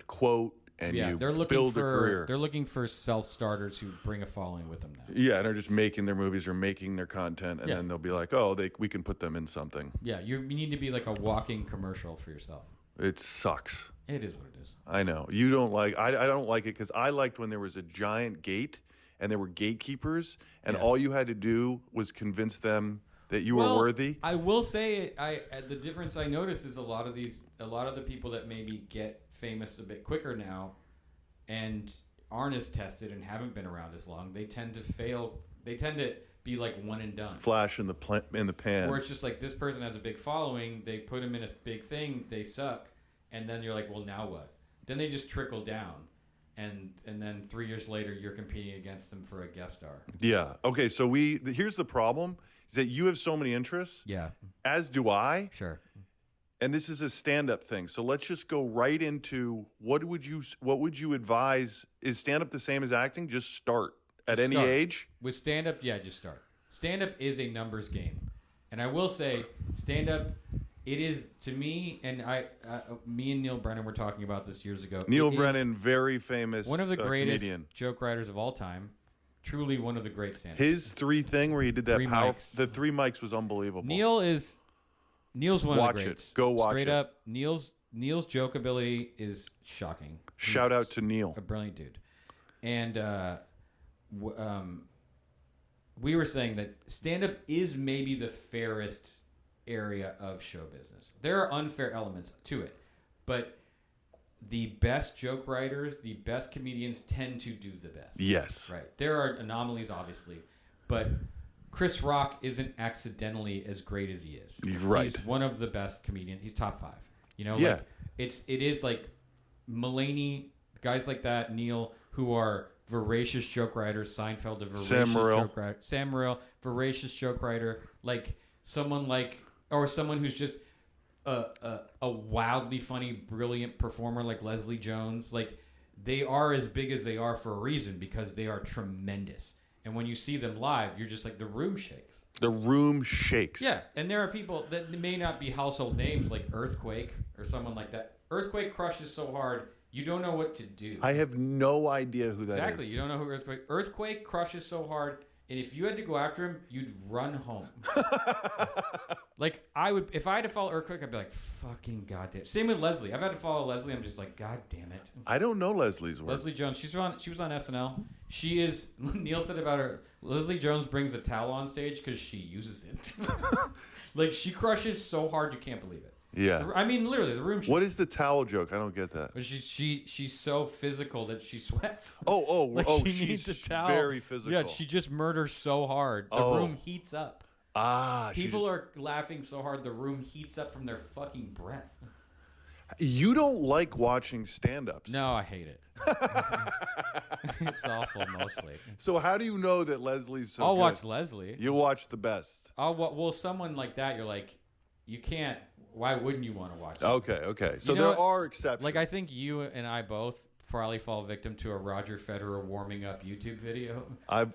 quote. And you build a career. They're looking for self-starters who bring a following with them now. Yeah, and they're just making their movies or making their content, and then they'll be like, oh, we can put them in something. Yeah, you need to be like a walking commercial for yourself. It sucks. It is what it is. I know. You don't like I don't like it because I liked when there was a giant gate and there were gatekeepers, and all you had to do was convince them that you were worthy. I will say the difference I noticed is a lot of the people that maybe get famous a bit quicker now and aren't as tested and haven't been around as long, they tend to fail. They tend to be like one and done. Flash in the pan. Or it's just like this person has a big following, they put them in a big thing, they suck, and then you're like, well, now what? Then they just trickle down. And then 3 years later, you're competing against them for a guest star. Yeah. Okay, so here's the problem, is that you have so many interests. Yeah. As do I. Sure. And this is a stand-up thing. So let's just go right into what would you advise? Is stand-up the same as acting? Just start at any age? With stand-up, yeah, just start. Stand-up is a numbers game. And I will say, stand-up, it is, to me, and me and Neil Brennan were talking about this years ago. Neil Brennan, very famous one of the greatest comedian. Joke writers of all time. Truly one of the great stand-ups. His 3 thing where he did that Three mics. the 3 mics was unbelievable. Neil's one Watch of the greats. it. Go watch Straight it. up, Neil's joke ability is shocking. Shout out to Neil. A brilliant dude. And we were saying that stand-up is maybe the fairest area of show business. There are unfair elements to it, but the best joke writers, the best comedians tend to do the best. Yes. Right. There are anomalies, obviously, but Chris Rock isn't accidentally as great as he is. Right. He's one of the best comedians. He's top 5. You know, Yeah. like it is like Mulaney, guys like that, Neil, who are voracious joke writers. Seinfeld, a voracious joke writer. Sam Morril, voracious joke writer. Like someone who's just a wildly funny, brilliant performer like Leslie Jones. Like they are as big as they are for a reason because they are tremendous. And when you see them live, you're just like the room shakes. The room shakes. Yeah, and there are people that may not be household names like Earthquake or someone like that. Earthquake crushes so hard. You don't know what to do. I have no idea who that is. Exactly. You don't know who Earthquake crushes so hard, and if you had to go after him, you'd run home. Like I would, if I had to follow Earthquake, I'd be like, "Fucking goddamn." Same with Leslie. I've had to follow Leslie. I'm just like, "God damn it." I don't know Leslie's work. Leslie Jones. She was on SNL. She is. Neil said about her. Leslie Jones brings a towel on stage because she uses it. Like she crushes so hard you can't believe it. Yeah. I mean, literally, the room. What is the towel joke? I don't get that. But she's so physical that she sweats. Like she she's needs a towel. very physical. Yeah, she just murders so hard. The room heats up. People are laughing so hard the room heats up from their fucking breath. You don't like watching stand-ups. No, I hate it. It's awful mostly. So how do you know that Leslie's so I'll good? watch Leslie. You watch the best. Well, someone like that, you're like, you can't. Why wouldn't you want to watch that? Okay. So You know there are exceptions. Like, I think you and I both probably fall victim to a Roger Federer warming up YouTube video. I've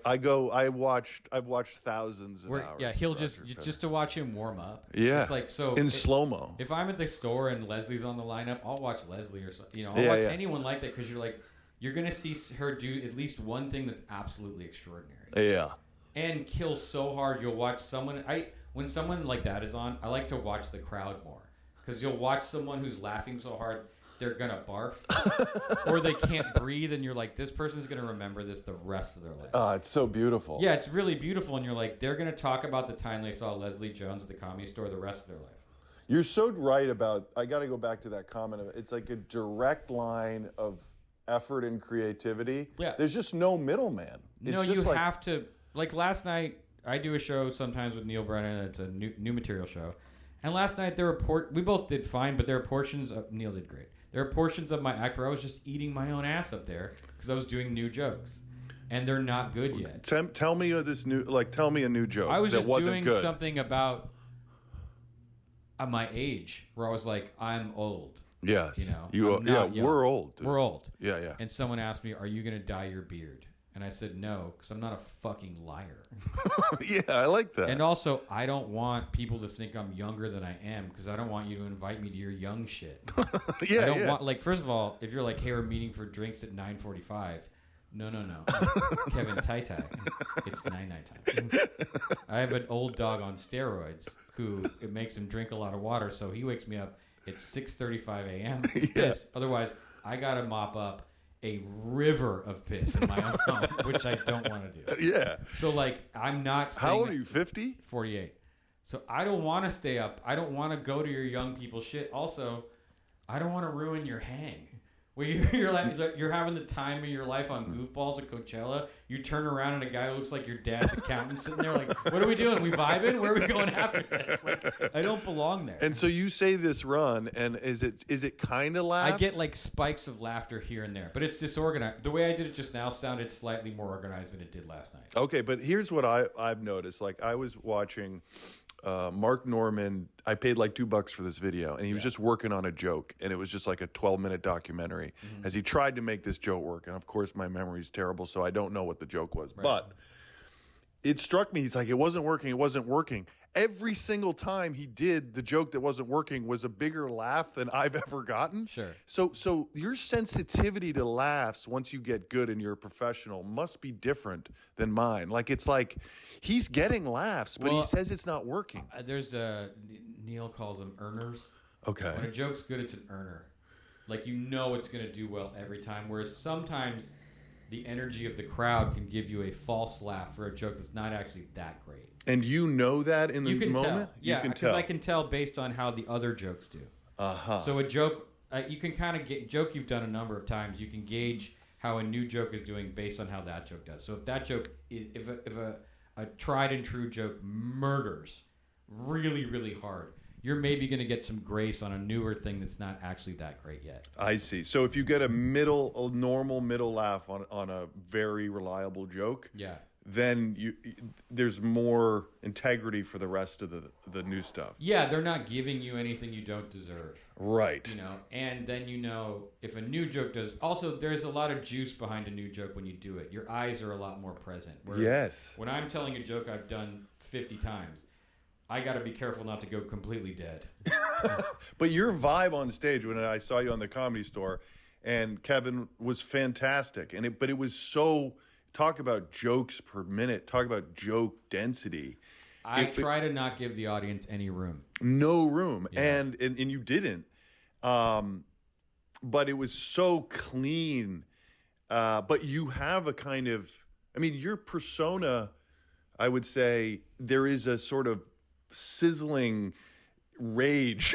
watched thousands of hours. Yeah, he'll of just Roger Federer. to watch him warm up. Yeah. It's like, so in slow-mo. If I'm at the store and Leslie's on the lineup, I'll watch Leslie or something. I'll Yeah, watch yeah. anyone like that because you're like, you're gonna see her do at least one thing that's absolutely extraordinary. Yeah. And kill so hard. You'll watch someone. When someone like that is on, I like to watch the crowd more because you'll watch someone who's laughing so hard they're gonna barf or they can't breathe, and you're like, this person's gonna remember this the rest of their life. It's so beautiful. Yeah, it's really beautiful, and you're like, they're gonna talk about the time they saw Leslie Jones at the Comedy Store the rest of their life. You're so right about. I got to go back to that comment. It's like a direct line of effort and creativity. Yeah. There's just no middleman. You have to. Like last night, I do a show sometimes with Neil Brennan. It's a new material show, and last night we both did fine, but there are portions of Neil did great. There are portions of my act where I was just eating my own ass up there because I was doing new jokes, and they're not good yet. Tell me tell me a new joke. I was that just wasn't doing good. something about my age, where I was like, I'm old. Yes. We're old. Dude. We're old. Yeah. And someone asked me, "Are you going to dye your beard?" And I said no, because I'm not a fucking liar. Yeah, I like that. And also, I don't want people to think I'm younger than I am, because I don't want you to invite me to your young shit. Yeah, I don't want, like, first of all, if you're like, hey, we're meeting for drinks at 9:45. No. Kevin Tai, it's 9 time. I have an old dog on steroids who it makes him drink a lot of water, so he wakes me up at 6:35 a.m. to piss. Otherwise, I gotta mop up a river of piss in my own home, which I don't want to do. Yeah. So, like, I'm not staying. How old are you, 50? 48. So I don't want to stay up. I don't want to go to your young people shit. Also, I don't want to ruin your hang. Where you're having the time of your life on goofballs at Coachella. You turn around and a guy who looks like your dad's accountant sitting there like, what are we doing? We vibing? Where are we going after this? Like, I don't belong there. And so you say this run, and is it kind of laughs? I get like spikes of laughter here and there, but it's disorganized. The way I did it just now sounded slightly more organized than it did last night. Okay, but here's what I've noticed. Like, I was watching Mark Norman. I paid like $2 for this video, and he was just working on a joke, and it was just like a 12-minute documentary as he tried to make this joke work. And of course, my memory is terrible, so I don't know what the joke was. Right. But it struck me. He's like, it wasn't working. It wasn't working. Every single time he did the joke that wasn't working was a bigger laugh than I've ever gotten. Sure. So your sensitivity to laughs once you get good and you're a professional must be different than mine. Like, it's like he's getting laughs, but he says it's not working. There's Neil calls them earners. Okay. When a joke's good, it's an earner. Like, you know it's going to do well every time. Whereas sometimes the energy of the crowd can give you a false laugh for a joke that's not actually that great. And you know that in the moment? Tell. Yeah, because I can tell based on how the other jokes do. Uh-huh. So a joke, you can kind of joke you've done a number of times. You can gauge how a new joke is doing based on how that joke does. So if that joke, if a tried and true joke murders really, really hard, you're maybe going to get some grace on a newer thing that's not actually that great yet. I see. So if you get a normal middle laugh on a very reliable joke, yeah, then there's more integrity for the rest of the new stuff. Yeah, they're not giving you anything you don't deserve. Right. You know, and then if a new joke does. Also, there's a lot of juice behind a new joke when you do it. Your eyes are a lot more present. Whereas yes. When I'm telling a joke I've done 50 times, I got to be careful not to go completely dead. But your vibe on stage when I saw you on the Comedy Store, and Kevin was fantastic, but it was so. Talk about jokes per minute. Talk about joke density. I try to not give the audience any room. No room, yeah. and you didn't. But it was so clean. But you have a kind of. I mean, your persona. I would say there is a sort of sizzling rage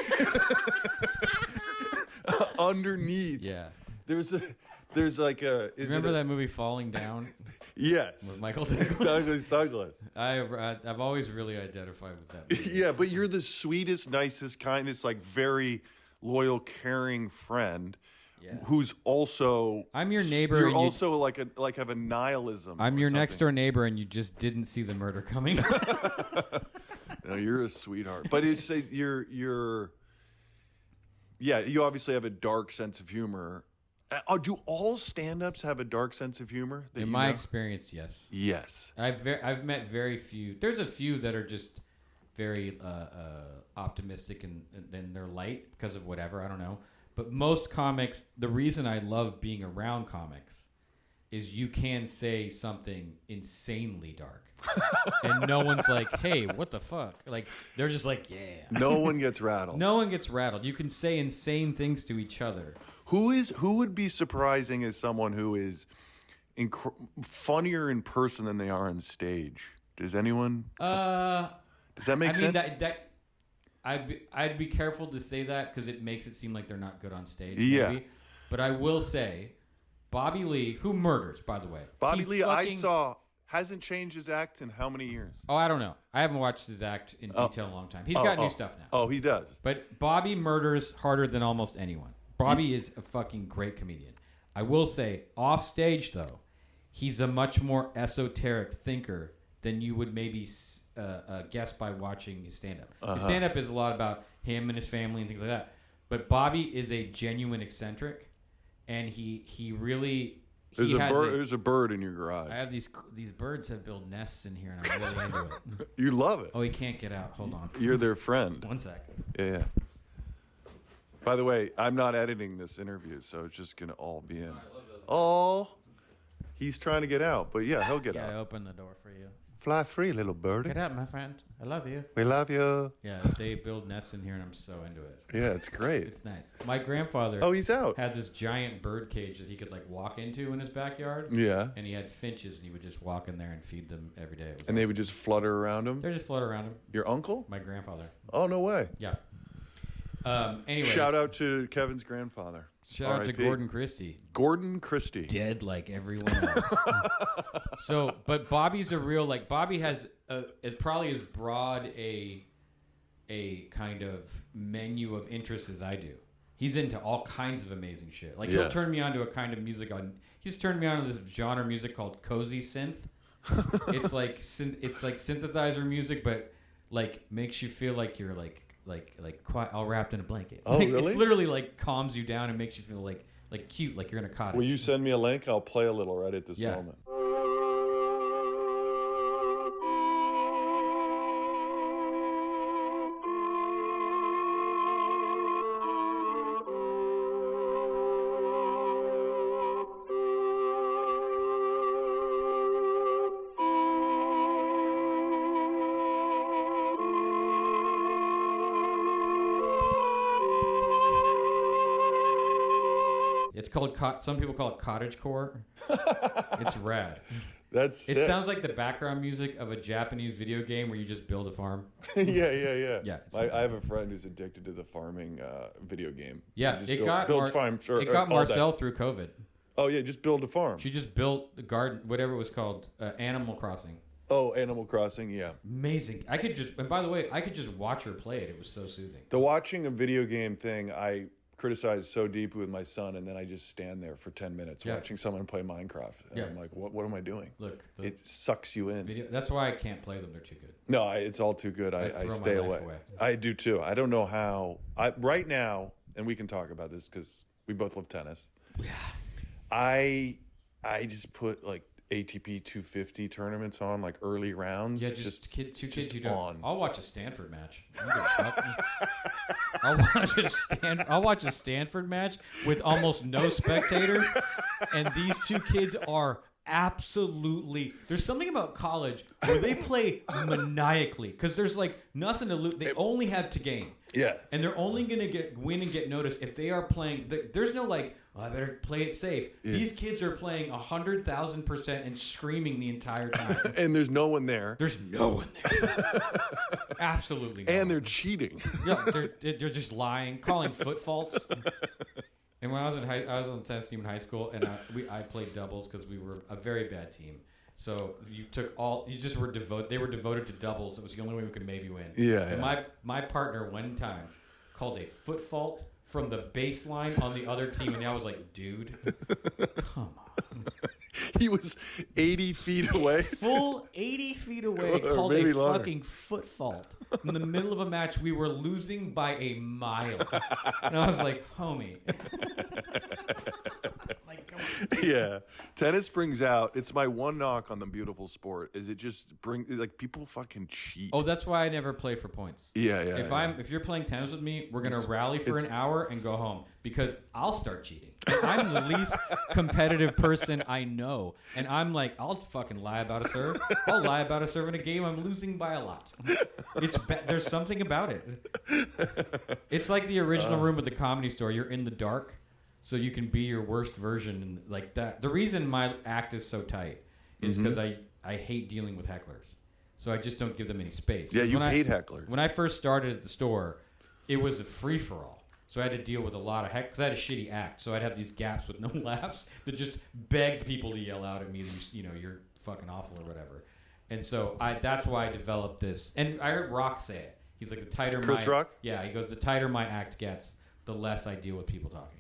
underneath. Yeah. There's like a. Remember that movie Falling Down? Yes. With Michael Douglas. Douglas. I've always really identified with that movie. Yeah, but you're the sweetest, nicest, kindest, like very loyal, caring friend. Yeah. Who's also. I'm your neighbor. You're also have a nihilism. I'm your next door neighbor, and you just didn't see the murder coming. No, you're a sweetheart. But it's you're. Yeah, you obviously have a dark sense of humor. Do all stand-ups have a dark sense of humor? In my experience, yes. Yes. I've met very few. There's a few that are just very optimistic and they're light because of whatever, I don't know. But most comics, the reason I love being around comics is you can say something insanely dark. And no one's like, hey, what the fuck? Like, they're just like, yeah. No one gets rattled. No one gets rattled. You can say insane things to each other. Who would be surprising as someone who is funnier in person than they are on stage? Does anyone? Does that make sense? I'd be careful to say that because it makes it seem like they're not good on stage. Yeah. Maybe. But I will say, Bobby Lee, who murders, by the way. Bobby Lee, I saw, hasn't changed his act in how many years? Oh, I don't know. I haven't watched his act in detail in a long time. He's got new stuff now. Oh, he does. But Bobby murders harder than almost anyone. Bobby is a fucking great comedian. I will say, off stage, though, he's a much more esoteric thinker than you would maybe guess by watching his stand-up. His stand-up is a lot about him and his family and things like that. But Bobby is a genuine eccentric, and he really... There's a bird in your garage. I have these birds have built nests in here, and I'm really into it. You love it. Oh, he can't get out. Hold on. You're their friend. 1 sec. Yeah. By the way, I'm not editing this interview, so it's just going to all be in. Oh, he's trying to get out, but yeah, he'll get out. Yeah, I opened the door for you. Fly free, little birdie. Get out, my friend. I love you. We love you. Yeah, they build nests in here, and I'm so into it. Yeah, it's great. It's nice. My grandfather he's out. had this giant bird cage that he could like walk into in his backyard. Yeah. And he had finches, and he would just walk in there and feed them every day. And they would just flutter around him? They just flutter around him. Your uncle? My grandfather. Oh, no way. Yeah. Anyways, shout out to Kevin's grandfather. Shout out to Gordon Christy. Gordon Christy. Dead like everyone else. So, but Bobby's a real, like, Bobby has it probably as broad a kind of menu of interests as I do. He's into all kinds of amazing shit. Like, he'll turn me on to a kind of music he's turned me on to this genre of music called cozy synth. It's like synthesizer music, but like makes you feel like you're like quiet, all wrapped in a blanket. Oh, like, really? It's literally like calms you down and makes you feel like cute, like you're in a cottage. Will you send me a link? I'll play a little right at this moment. It's called some people call it cottagecore. It's rad. That's It sick. sounds like the background music of a Japanese video game where you just build a farm. Yeah. Yeah, I have a friend who's addicted to the farming video game. Yeah, He just builds farm. Sure, it got all day. Marcel through COVID. Oh yeah, just build a farm. She just built a garden, whatever it was called, Animal Crossing. Oh, Animal Crossing, yeah. Amazing. And by the way, I could just watch her play it. It was so soothing. The watching a video game thing, I criticized so deeply with my son, and then I just stand there for 10 minutes watching someone play Minecraft. And I'm like, what am I doing? Look, It sucks you in. that's why I can't play them. They're too good. No, it's all too good. I throw stay my life away. away. I do too. I don't know how. Right now, and we can talk about this because we both love tennis. Yeah. I just put like ATP 250 tournaments on, like early rounds. Yeah, two kids just you don't. on. I'll watch a Stanford match. I'll watch a Stanford match with almost no spectators, and these two kids are absolutely. There's something about college where they play maniacally because there's like nothing to lose. They only have to gain. Yeah. And they're only going to win and get noticed if they are playing. There's no like, oh, I better play it safe. Yeah. These kids are playing 100,000% and screaming the entire time. And there's no one there. There's no one there. Absolutely no And one. they're cheating. Yeah, they're just lying, calling foot faults. And when I was on the tennis team in high school, and I played doubles because we were a very bad team. So they were devoted to doubles. It was the only way we could maybe win. Yeah. And my partner one time called a foot fault from the baseline on the other team, and I was like, dude, come on. He was 80 feet away. Full 80 feet away, called a fucking foot fault. In the middle of a match, we were losing by a mile. And I was like, homie. Like, come on. Yeah. Tennis brings out, it's my one knock on the beautiful sport, is it just like people fucking cheat. Oh, that's why I never play for points. Yeah. If you're playing tennis with me, we're gonna rally for an hour and go home because I'll start cheating. I'm the least competitive person I know, and I'm like, I'll fucking lie about a serve. I'll lie about a serve in a game I'm losing by a lot. There's something about it. It's like the original room at the Comedy Store. You're in the dark, so you can be your worst version, and like that. The reason my act is so tight is because I hate dealing with hecklers. So I just don't give them any space. Yeah, you hate hecklers. When I first started at the store, it was a free-for-all. So I had to deal with a lot of heck because I had a shitty act. So I'd have these gaps with no laughs that just begged people to yell out at me, you're fucking awful or whatever. And so that's why I developed this. And I heard Rock say it. He's like, the tighter Chris Rock? Yeah, he goes, the tighter my act gets, the less I deal with people talking.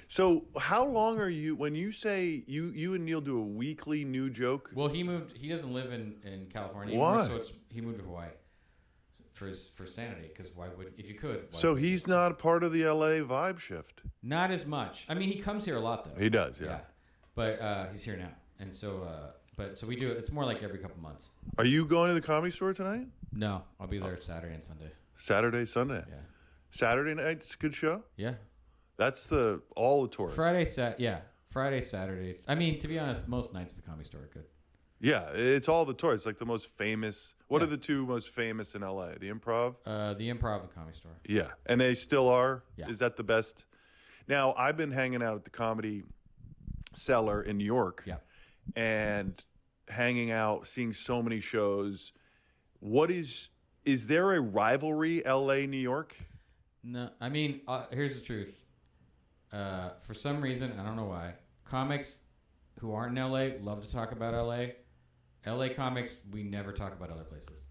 So how long are you, when you say you and Neil do a weekly new joke? Well, he doesn't live in California Why? anymore, so he moved to Hawaii for sanity, because why would, if you could. So he's not a part of the LA vibe shift? Not as much. I mean, he comes here a lot, though. He does, yeah. But he's here now. And so, so we do it. It's more like every couple months. Are you going to the Comedy Store tonight? No, I'll be there Saturday and Sunday. Saturday, Sunday? Yeah. Saturday night, it's a good show? Yeah. That's all the tours. Friday, Saturdays. I mean, to be honest, most nights at the Comedy Store are good. Yeah, it's all the tours. It's like the most famous. What are the two most famous in LA? The Improv? The Improv and Comedy Store. Yeah, and they still are? Yeah. Is that the best? Now, I've been hanging out at the Comedy Cellar in New York. Yeah. And hanging out, seeing so many shows. Is there a rivalry, LA, New York? No, I mean, here's the truth. For some reason, I don't know why, comics who aren't in LA love to talk about LA. LA comics, we never talk about other places.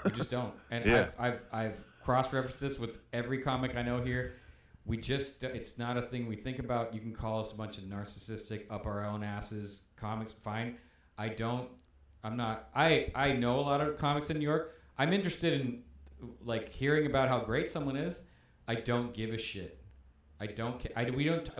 We just don't. And Yeah. I've cross-referenced this with every comic I know here. It's not a thing we think about. You can call us a bunch of narcissistic, up our own asses comics, fine. I know a lot of comics in New York. I'm interested in like hearing about how great someone is. I don't give a shit. I don't care.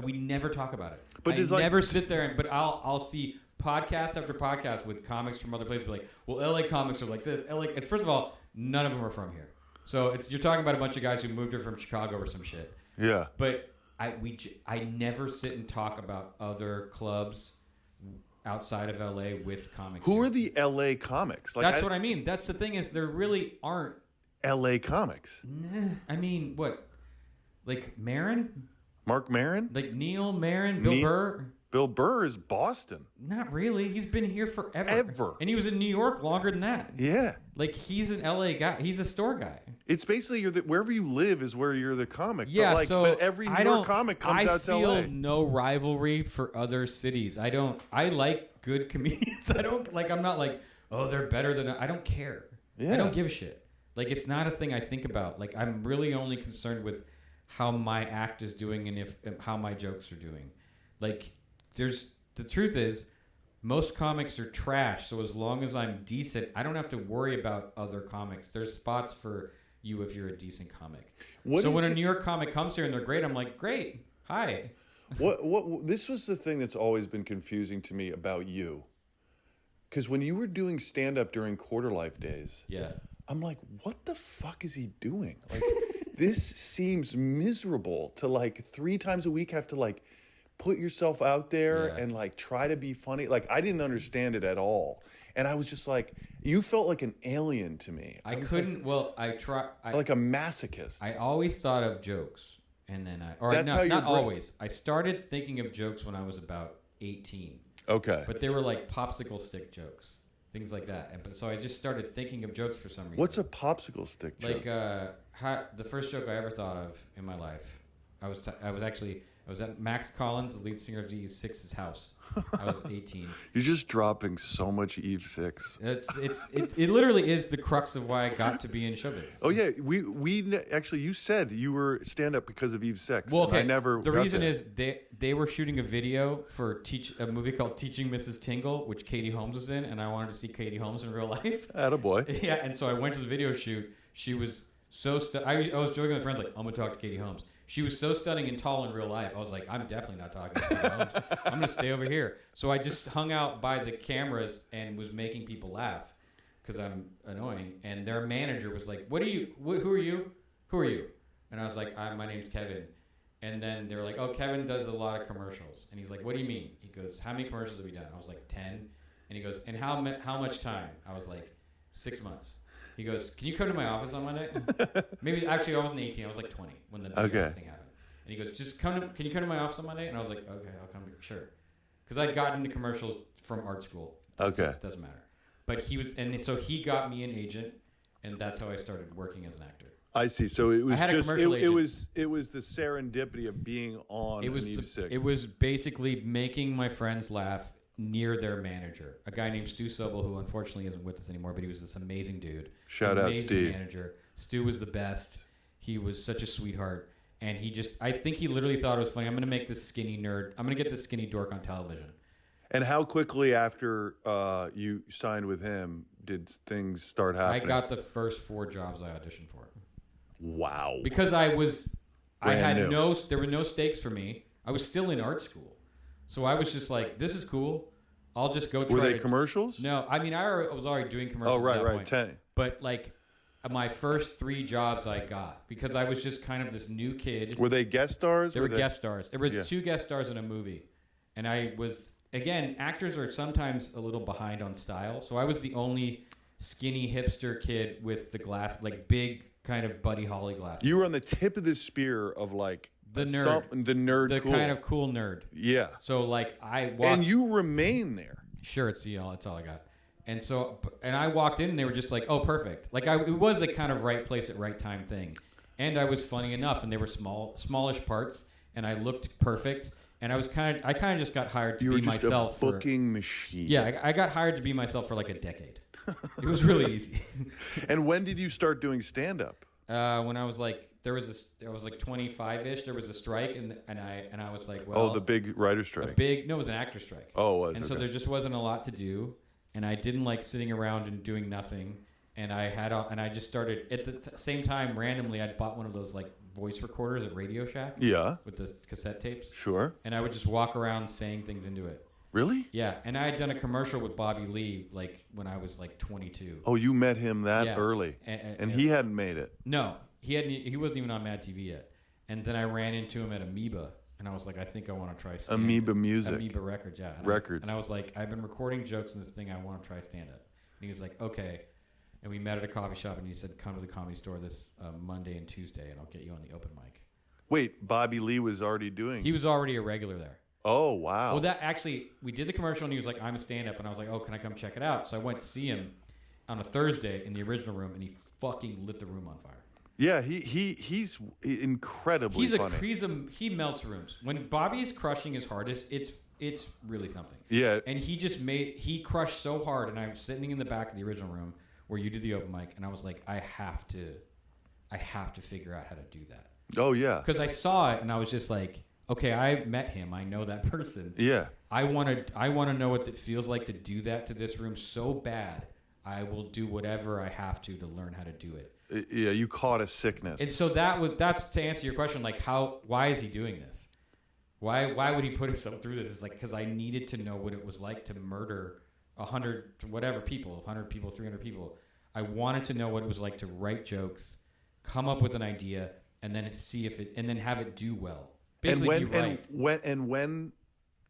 We never talk about it. But I never sit there but I'll see podcast after podcast with comics from other places be like, well, LA comics are like this. First of all, none of them are from here. So you're talking about a bunch of guys who moved here from Chicago or some shit. Yeah. But I never sit and talk about other clubs outside of LA with comics. Who are the LA comics? That's what I mean. That's the thing is there really aren't LA comics. I mean, what? Like Marin? Mark Maron? Like Neil Maron, Bill Burr. Bill Burr is Boston. Not really. He's been here forever. Ever. And he was in New York longer than that. Yeah. Like, he's an LA guy. He's a store guy. It's basically wherever you live is where you're the comic. Yeah, but every New York comic comes out to LA. I feel no rivalry for other cities. I like good comedians. I'm not like, oh, they're better than I don't care. Yeah. I don't give a shit. Like, it's not a thing I think about. Like, I'm really only concerned with how my act is doing and how my jokes are doing. Like, the truth is, most comics are trash. So as long as I'm decent, I don't have to worry about other comics. There's spots for you if you're a decent comic. So when a New York comic comes here and they're great, I'm like, great, hi. What this was the thing that's always been confusing to me about you. Because when you were doing stand-up during Quarter Life days, yeah, I'm like, what the fuck is he doing? Like, this seems miserable to, like, 3 times a week have to, like, put yourself out there and, like, try to be funny. Like, I didn't understand it at all. And I was just like, you felt like an alien to me. I couldn't, like, like a masochist. I always thought of jokes. And then not always. I started thinking of jokes when I was about 18. Okay. But they were like popsicle stick jokes, things like that. So I just started thinking of jokes for some reason. What's a popsicle stick joke? Like the first joke I ever thought of in my life, I was at Max Collins, the lead singer of Eve Six's house. I was 18. You're just dropping so much Eve Six. It literally is the crux of why I got to be in show business. Oh yeah, we actually, you said you were stand up because of Eve Six. Well, okay. I never. The reason is they were shooting a video for a movie called Teaching Mrs. Tingle, which Katie Holmes was in, and I wanted to see Katie Holmes in real life. Attaboy. Yeah, and so I went to the video shoot. She was so I was joking with friends like, I'm gonna talk to Katie Holmes. She was so stunning and tall in real life. I was like, I'm definitely not talking to Katie Holmes. I'm going to stay over here. So I just hung out by the cameras and was making people laugh because I'm annoying. And their manager was like, who are you? Who are you? And I was like, my name's Kevin. And then they were like, oh, Kevin does a lot of commercials. And he's like, what do you mean? He goes, how many commercials have we done? I was like, 10. And he goes, and how much time? I was like, 6 months. He goes, can you come to my office on Monday? Maybe, actually, I wasn't 18. I was like 20 when the thing happened. And he goes, can you come to my office on Monday? And I was like, okay, I'll come. Sure. Because I got into commercials from art school. Doesn't matter. But so he got me an agent, and that's how I started working as an actor. I see. So it was I had a commercial agent. It was the serendipity of being on Eve Six. It was basically making my friends laugh near their manager, a guy named Stu Sobel, who unfortunately isn't with us anymore, but he was this amazing dude. Shout out, Steve. Manager. Stu was the best. He was such a sweetheart, and I think he literally thought it was funny. I'm going to make this skinny nerd. I'm going to get this skinny dork on television. And how quickly after you signed with him did things start happening? I got the first 4 jobs I auditioned for. Wow. Because there were no stakes for me. I was still in art school. So I was just like, this is cool. I'll just go try. Were they commercials? No, I mean, I was already doing commercials. Oh, right, at that point. 10. But like, my first 3 jobs I got because I was just kind of this new kid. Were they guest stars? They were guest stars. There were 2 guest stars in a movie. And I was, again, actors are sometimes a little behind on style. So I was the only skinny hipster kid with the big kind of Buddy Holly glasses. You were on the tip of the spear of like, the nerd, the cool. Kind of cool nerd. Yeah. So like I walked, and you remain there. Sure, it's all I got. And so I walked in and they were just like, oh, perfect. Like it was a kind of right place at right time thing, and I was funny enough, and they were smallish parts, and I looked perfect, and I kind of just got hired to be myself. You were just a booking machine. Yeah, I got hired to be myself for like a decade. It was really easy. And when did you start doing stand up? When I was like. I was like 25-ish. There was a strike, and I was like, well. Oh, the big writer strike. No, it was an actor strike. Oh, it was. And so there just wasn't a lot to do, and I didn't like sitting around and doing nothing. And I just started at the same time randomly. I'd bought one of those like voice recorders at Radio Shack. Yeah. With the cassette tapes. Sure. And I would just walk around saying things into it. Really? Yeah, and I had done a commercial with Bobby Lee like when I was like 22. Oh, you met him that early, and he hadn't made it. No. He wasn't even on Mad TV yet. And then I ran into him at Amoeba, and I was like, I think I want to try stand-up. Amoeba Music. Amoeba Records, yeah. And I was like, I've been recording jokes in this thing. I want to try stand-up. And he was like, okay. And we met at a coffee shop, and he said, come to the Comedy Store this Monday and Tuesday, and I'll get you on the open mic. Wait, Bobby Lee was already doing. He was already a regular there. Oh wow. Well, that actually, we did the commercial, and he was like, "I'm a stand-up," and I was like, "Oh, can I come check it out?" So I went to see him on a Thursday in the original room, and he fucking lit the room on fire. Yeah, he's incredibly funny. He melts rooms. When Bobby's crushing his hardest, it's really something. Yeah. And he crushed so hard, and I was sitting in the back of the original room where you did the open mic, and I was like, I have to figure out how to do that. Oh yeah. Because I saw it, and I was just like, okay, I met him. I know that person. Yeah. I want to know what it feels like to do that to this room so bad. I will do whatever I have to learn how to do it. Yeah, you caught a sickness. And so that's to answer your question, like why is he doing this? Why would he put himself through this? It's like, because I needed to know what it was like to murder 100 whatever people, 100 people, 300 people. I wanted to know what it was like to write jokes, come up with an idea, and then and then have it do well. Basically, when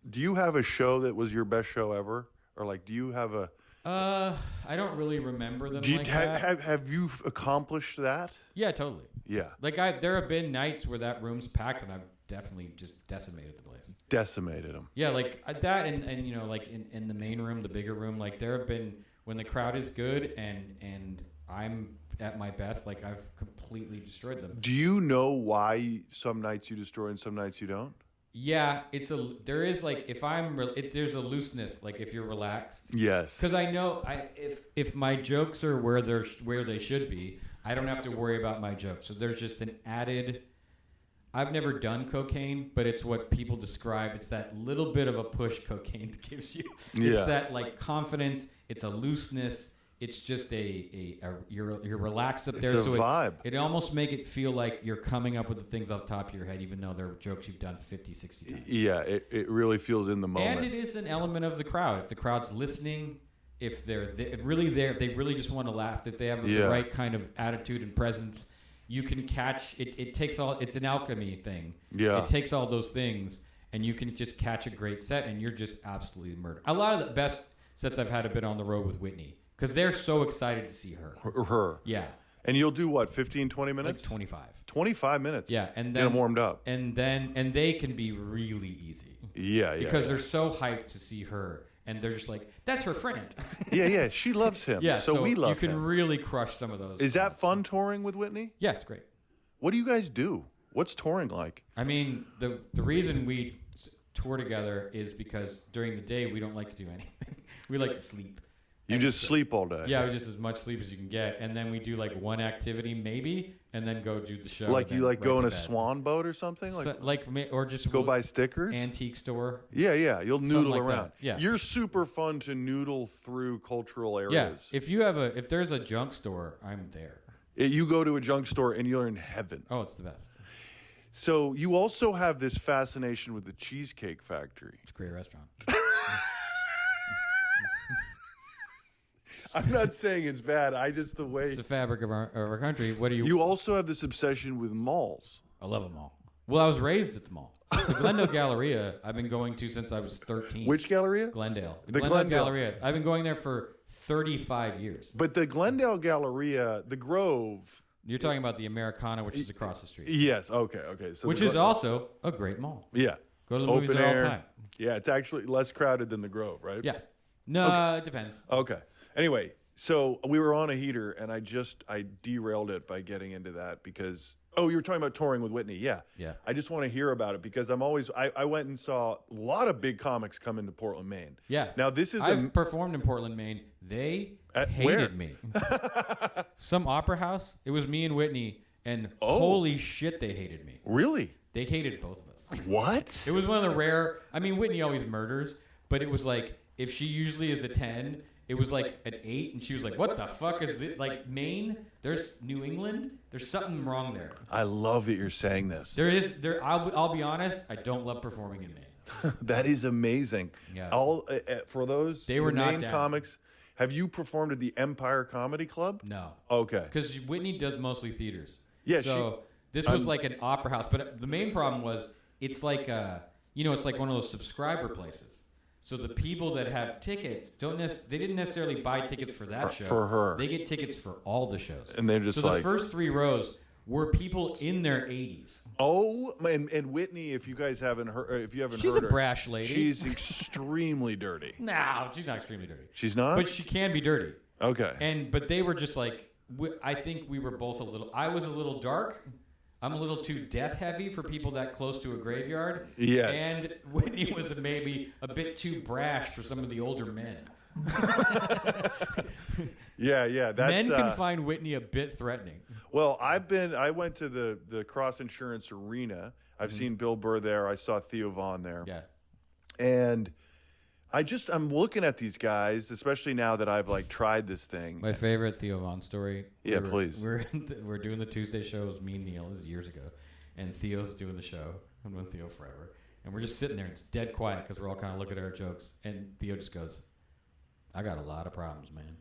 do you have a show that was your best show ever, or like do you have a? I don't really remember them. Have you accomplished that? Yeah, totally. Yeah. Like there have been nights where that room's packed, and I've definitely just decimated the place. Decimated them. Yeah, like that, and you know, like in the main room, the bigger room, like there have been when the crowd is good and I'm at my best, like I've completely destroyed them. Do you know why some nights you destroy and some nights you don't? Yeah, there is like there's a looseness, like if you're relaxed. Yes. Because I know if my jokes are where they should be, I don't have to worry about my jokes. So there's just an added. I've never done cocaine, but it's what people describe. It's that little bit of a push cocaine gives you. It's that like confidence. It's a looseness. It's just you're relaxed up there. It's a vibe. It almost make it feel like you're coming up with the things off the top of your head, even though they're jokes you've done 50, 60 times. Yeah, it really feels in the moment. And it is an element of the crowd. If the crowd's listening, if they're really there, if they really just want to laugh, if they have the right kind of attitude and presence, you can catch it. It takes all. It's an alchemy thing. Yeah. It takes all those things, and you can just catch a great set, and you're just absolutely murdered. A lot of the best sets I've had have been on the road with Whitney. Because they're so excited to see her. Her. Yeah. And you'll do what, 15, 20 minutes? Like 25. 25 minutes. Yeah. And then get them warmed up. And they can be really easy. Yeah. Because they're so hyped to see her. And they're just like, that's her friend. Yeah. She loves him. Yeah. So we love him. You can really crush some of those. Is that fun touring with Whitney? Yeah, it's great. What do you guys do? What's touring like? I mean, the reason we tour together is because during the day we don't like to do anything. We like to sleep. You just sleep all day. Yeah, just as much sleep as you can get, and then we do like one activity maybe, and then go do the show. Like you go in a swan boat or something, or just go buy stickers. Antique store. Yeah. You'll noodle like around. That. Yeah, you're super fun to noodle through cultural areas. Yeah, if there's a junk store, I'm there. You go to a junk store and you're in heaven. Oh, it's the best. So you also have this fascination with the Cheesecake Factory. It's a great restaurant. I'm not saying it's bad. It's the fabric of our country. What do you? You also have this obsession with malls. I love a mall. Well, I was raised at the mall. The Glendale Galleria, I've been going to since I was 13. Which Galleria? Glendale. The Glendale Galleria. I've been going there for 35 years. But the Glendale Galleria, the Grove. You're talking about the Americana, which is across the street. Yes. Okay. So which is also a great mall. Yeah. Go to the movies there all the time. Yeah, it's actually less crowded than the Grove, right? Yeah. No, It depends. Okay. Anyway, so we were on a heater, and I derailed it by getting into that because you were talking about touring with Whitney. Yeah. I just want to hear about it because I went and saw a lot of big comics come into Portland, Maine. Yeah. Now I've performed in Portland, Maine. They hated me. Some opera house. It was me and Whitney, and holy shit, they hated me. Really? They hated both of us. What? It was one of the rare. I mean, Whitney always murders, but it was like if she usually is a 10. It was like an 8, and she was like, "What the fuck is this? Like Maine? There's New England. There's something wrong there." I love that you're saying this. There is. I'll be honest. I don't love performing in Maine. That is amazing. Yeah. For those they were not Maine down. Comics. Have you performed at the Empire Comedy Club? No. Okay. Because Whitney does mostly theaters. Yeah. So this was like an opera house, but the main problem was it's like it's like one of those subscriber places. So the people that have tickets they didn't necessarily buy tickets for that show. For her. They get tickets for all the shows. And they're just the first 3 rows were people in their 80s. Oh, and Whitney, if you guys haven't heard, if you haven't She's heard a her, brash lady. She's extremely dirty. No, she's not extremely dirty. She's not? But she can be dirty. Okay. But they were just like, I think we were both a little. I was a little dark. I'm a little too death heavy for people that close to a graveyard. Yes. And Whitney was maybe a bit too brash for some of the older men. Yeah. That's, men can find Whitney a bit threatening. Well, I went to the Cross Insurance Arena. I've seen Bill Burr there. I saw Theo Vaughn there. Yeah. And I'm looking at these guys, especially now that I've like tried this thing. My favorite Theo Vaughn story. Yeah, please. We're doing the Tuesday show. It was me and Neil. This is years ago. And Theo's doing the show. I'm doing Theo forever. And we're just sitting there. And it's dead quiet because we're all kind of looking at our jokes. And Theo just goes, I got a lot of problems, man.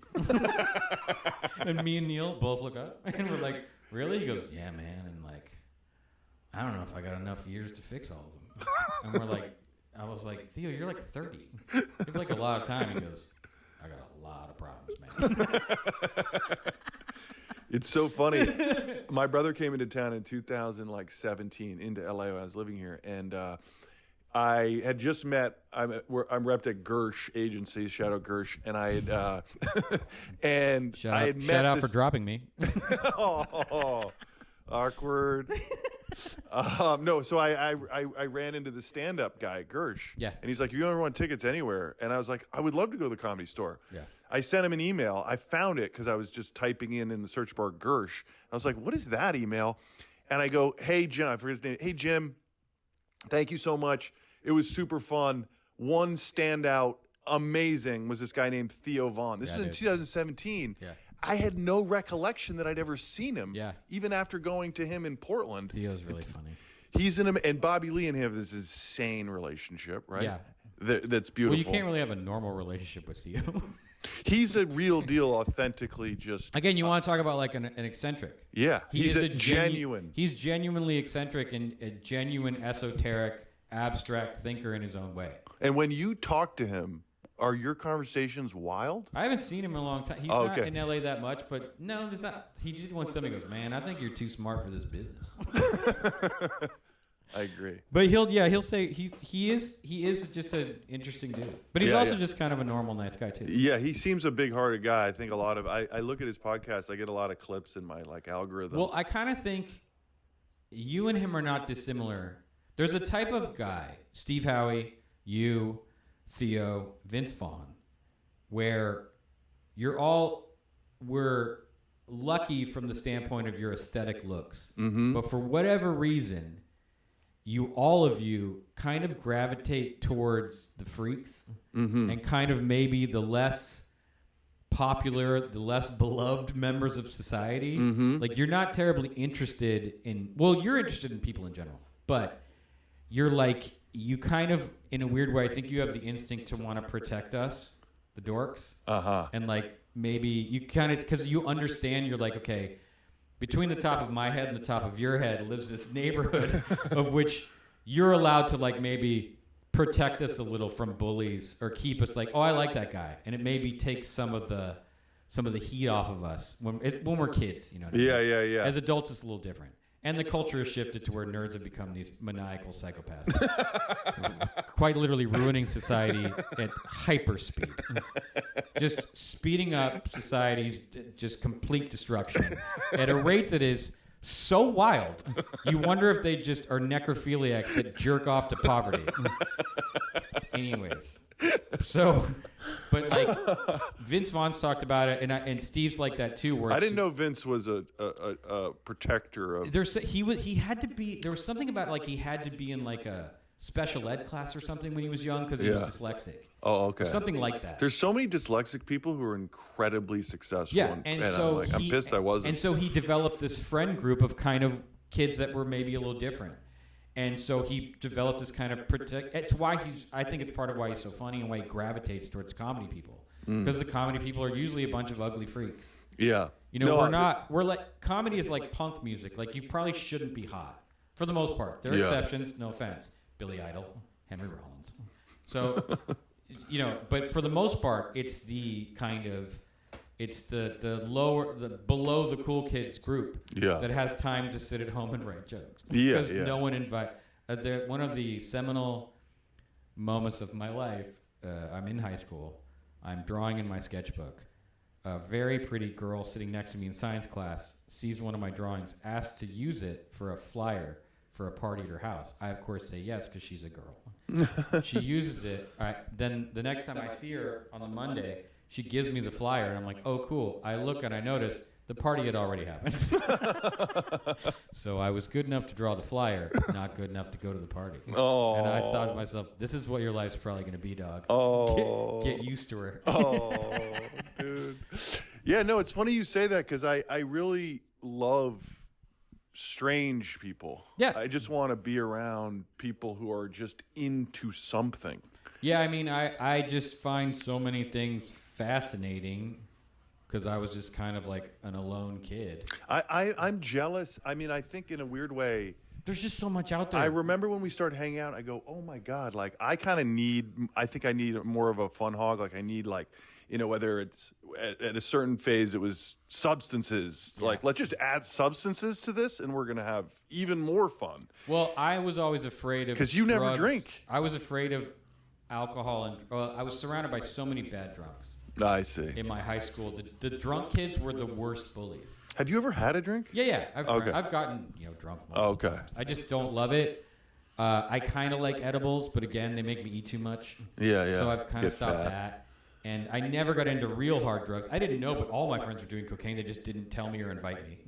And me and Neil both look up. And we're like, really? He goes, yeah, man. And like, I don't know if I got enough years to fix all of them. And we're like, I was like, Theo, you're like 30. You have like a lot of time. He goes, I got a lot of problems, man. It's so funny. My brother came into town in 2017 into LA when I was living here, and I had just met. I'm repped at Gersh Agency, shout out Gersh, and I had Shout out for dropping me. Oh, awkward. No, so I ran into the stand-up guy, Gersh. Yeah. And he's like, you ever want tickets anywhere? And I was like, I would love to go to the Comedy Store. Yeah. I sent him an email. I found it because I was just typing in the search bar Gersh. I was like, what is that email? And I go, hey, Jim, I forget his name. Hey, Jim, thank you so much. It was super fun. One standout, amazing, was this guy named Theo Vaughn. This is in 2017. Yeah. I had no recollection that I'd ever seen him. Yeah. Even after going to him in Portland. Theo's really funny. He's in him, and Bobby Lee and him have this insane relationship, right? Yeah. That's beautiful. Well, you can't really have a normal relationship with Theo. He's a real deal, authentically just. Again, you want to talk about like an eccentric. Yeah. He's a genuine. genuine. He's genuinely eccentric and a genuine esoteric, abstract thinker in his own way. And when you talk to him, are your conversations wild? I haven't seen him in a long time. He's not in LA that much, but no, there's not. He did once tell me, he goes, man, I think you're too smart for this business. I agree. But he'll say he is just an interesting dude. But he's also just kind of a normal, nice guy too. Yeah, he seems a big-hearted guy. I think a lot of I look at his podcast. I get a lot of clips in my like algorithm. Well, I kind of think you and him are not dissimilar. There's a type of guy, Steve Howie, you, Theo, Vince Vaughn, where we're lucky from the standpoint of your aesthetic looks. Mm-hmm. But for whatever reason, all of you kind of gravitate towards the freaks and kind of maybe the less popular, the less beloved members of society. Mm-hmm. Like you're not terribly interested in, well, you're interested in people in general, but you're like, you kind of, in a weird way, I think you have the instinct to want to protect us, the dorks. Uh-huh. And like maybe you kind of, because you understand, you're like, okay, between the top of my head and the top of your head lives this neighborhood of which you're allowed to like maybe protect us a little from bullies or keep us like, oh, I like that guy. And it maybe takes some of the heat off of us when we're kids, you know what I mean? Yeah. As adults, it's a little different. And the culture has shifted to where nerds have become these maniacal psychopaths. Quite literally ruining society at hyperspeed. Just speeding up society's just complete destruction at a rate that is so wild. You wonder if they just are necrophiliacs that jerk off to poverty. Anyways. So, but like Vince Vaughn's talked about it, and Steve's like that too. Where I didn't know Vince was a protector of. He had to be. There was something about like he had to be in like a special ed class or something when he was young because he was dyslexic. Oh, okay. Or something like that. There's so many dyslexic people who are incredibly successful. Yeah, and so I'm pissed I wasn't. And so he developed this friend group of kind of kids that were maybe a little different. And so he developed this kind of it's why I think it's part of why he's so funny and why he gravitates towards comedy people. Because the comedy people are usually a bunch of ugly freaks. Yeah. You know, we're like, comedy is like punk music. Like, you probably shouldn't be hot. For the most part. There are exceptions, no offense. Billy Idol, Henry Rollins. So, you know, but for the most part, it's the kind of It's the below the cool kids group that has time to sit at home and write jokes. Because no one one of the seminal moments of my life, I'm in high school. I'm drawing in my sketchbook. A very pretty girl sitting next to me in science class sees one of my drawings, asks to use it for a flyer for a party at her house. I, of course, say yes because she's a girl. She uses it. Then the next time I see her on the Monday, she gives me the flyer, and I'm like, oh, cool. I look and I notice the party had already happened. So I was good enough to draw the flyer, not good enough to go to the party. Oh. And I thought to myself, this is what your life's probably going to be, dog. Oh. Get used to her. Oh, dude. Yeah, no, it's funny you say that because I really love strange people. Yeah. I just want to be around people who are just into something. Yeah, I mean, I just find so many things fascinating because I was just kind of like an alone kid. I'm jealous. I mean, I think in a weird way, there's just so much out there. I remember when we started hanging out, I go, oh my God, like I think I need more of a fun hog. Like I need like, you know, whether it's at a certain phase, it was substances. Yeah. Like, let's just add substances to this and we're going to have even more fun. Well, I was always afraid of because you drugs. never drink. I was afraid of alcohol. And I was surrounded by so many bad drunks. I see. In my high school, the drunk kids were the worst bullies. Have you ever had a drink? Yeah. I've gotten drunk multiple times. I just don't love it. I kind of like edibles, but again, they make me eat too much. Yeah. So I've kind of stopped that. And I never got into real hard drugs. I didn't know, but all my friends were doing cocaine. They just didn't tell me or invite me.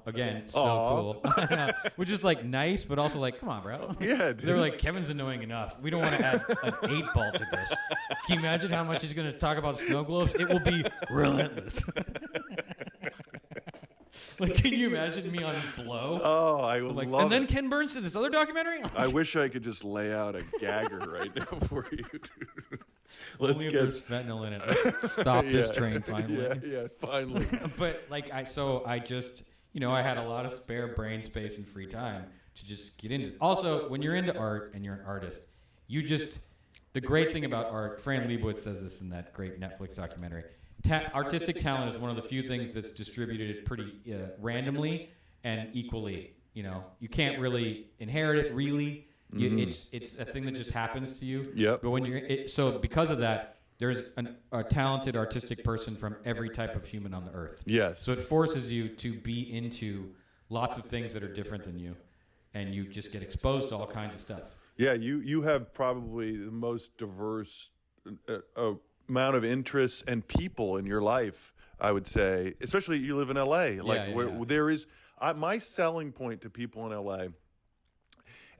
Again, so cool. Which is like nice, but also like, come on, bro. Yeah, dude. They were like, Kevin's annoying enough. We don't want to add an 8-ball to this. Can you imagine how much he's going to talk about snow globes? It will be relentless. Like, can you imagine me on Blow? Oh, I would like, love and then it. Ken Burns did this other documentary? I wish I could just lay out a gagger right now for you, dude. Only if there's fentanyl in it. Let's stop this train finally. Yeah, finally. But like I just, I had a lot of spare brain space and free time to just get into. Also, when you're into art and you're an artist, the great thing about art, Fran Lebowitz says this in that great Netflix documentary. Artistic talent is one of the few things that's distributed pretty randomly and equally. You can't really inherit it really. It's a thing that just happens to you. Yep. But when so because of that, there's a talented artistic person from every type of human on the earth. Yes. So it forces you to be into lots of things that are different than you, and you just get exposed to all kinds of stuff. Yeah, you have probably the most diverse amount of interests and people in your life, I would say. Especially you live in LA. There is my selling point to people in LA.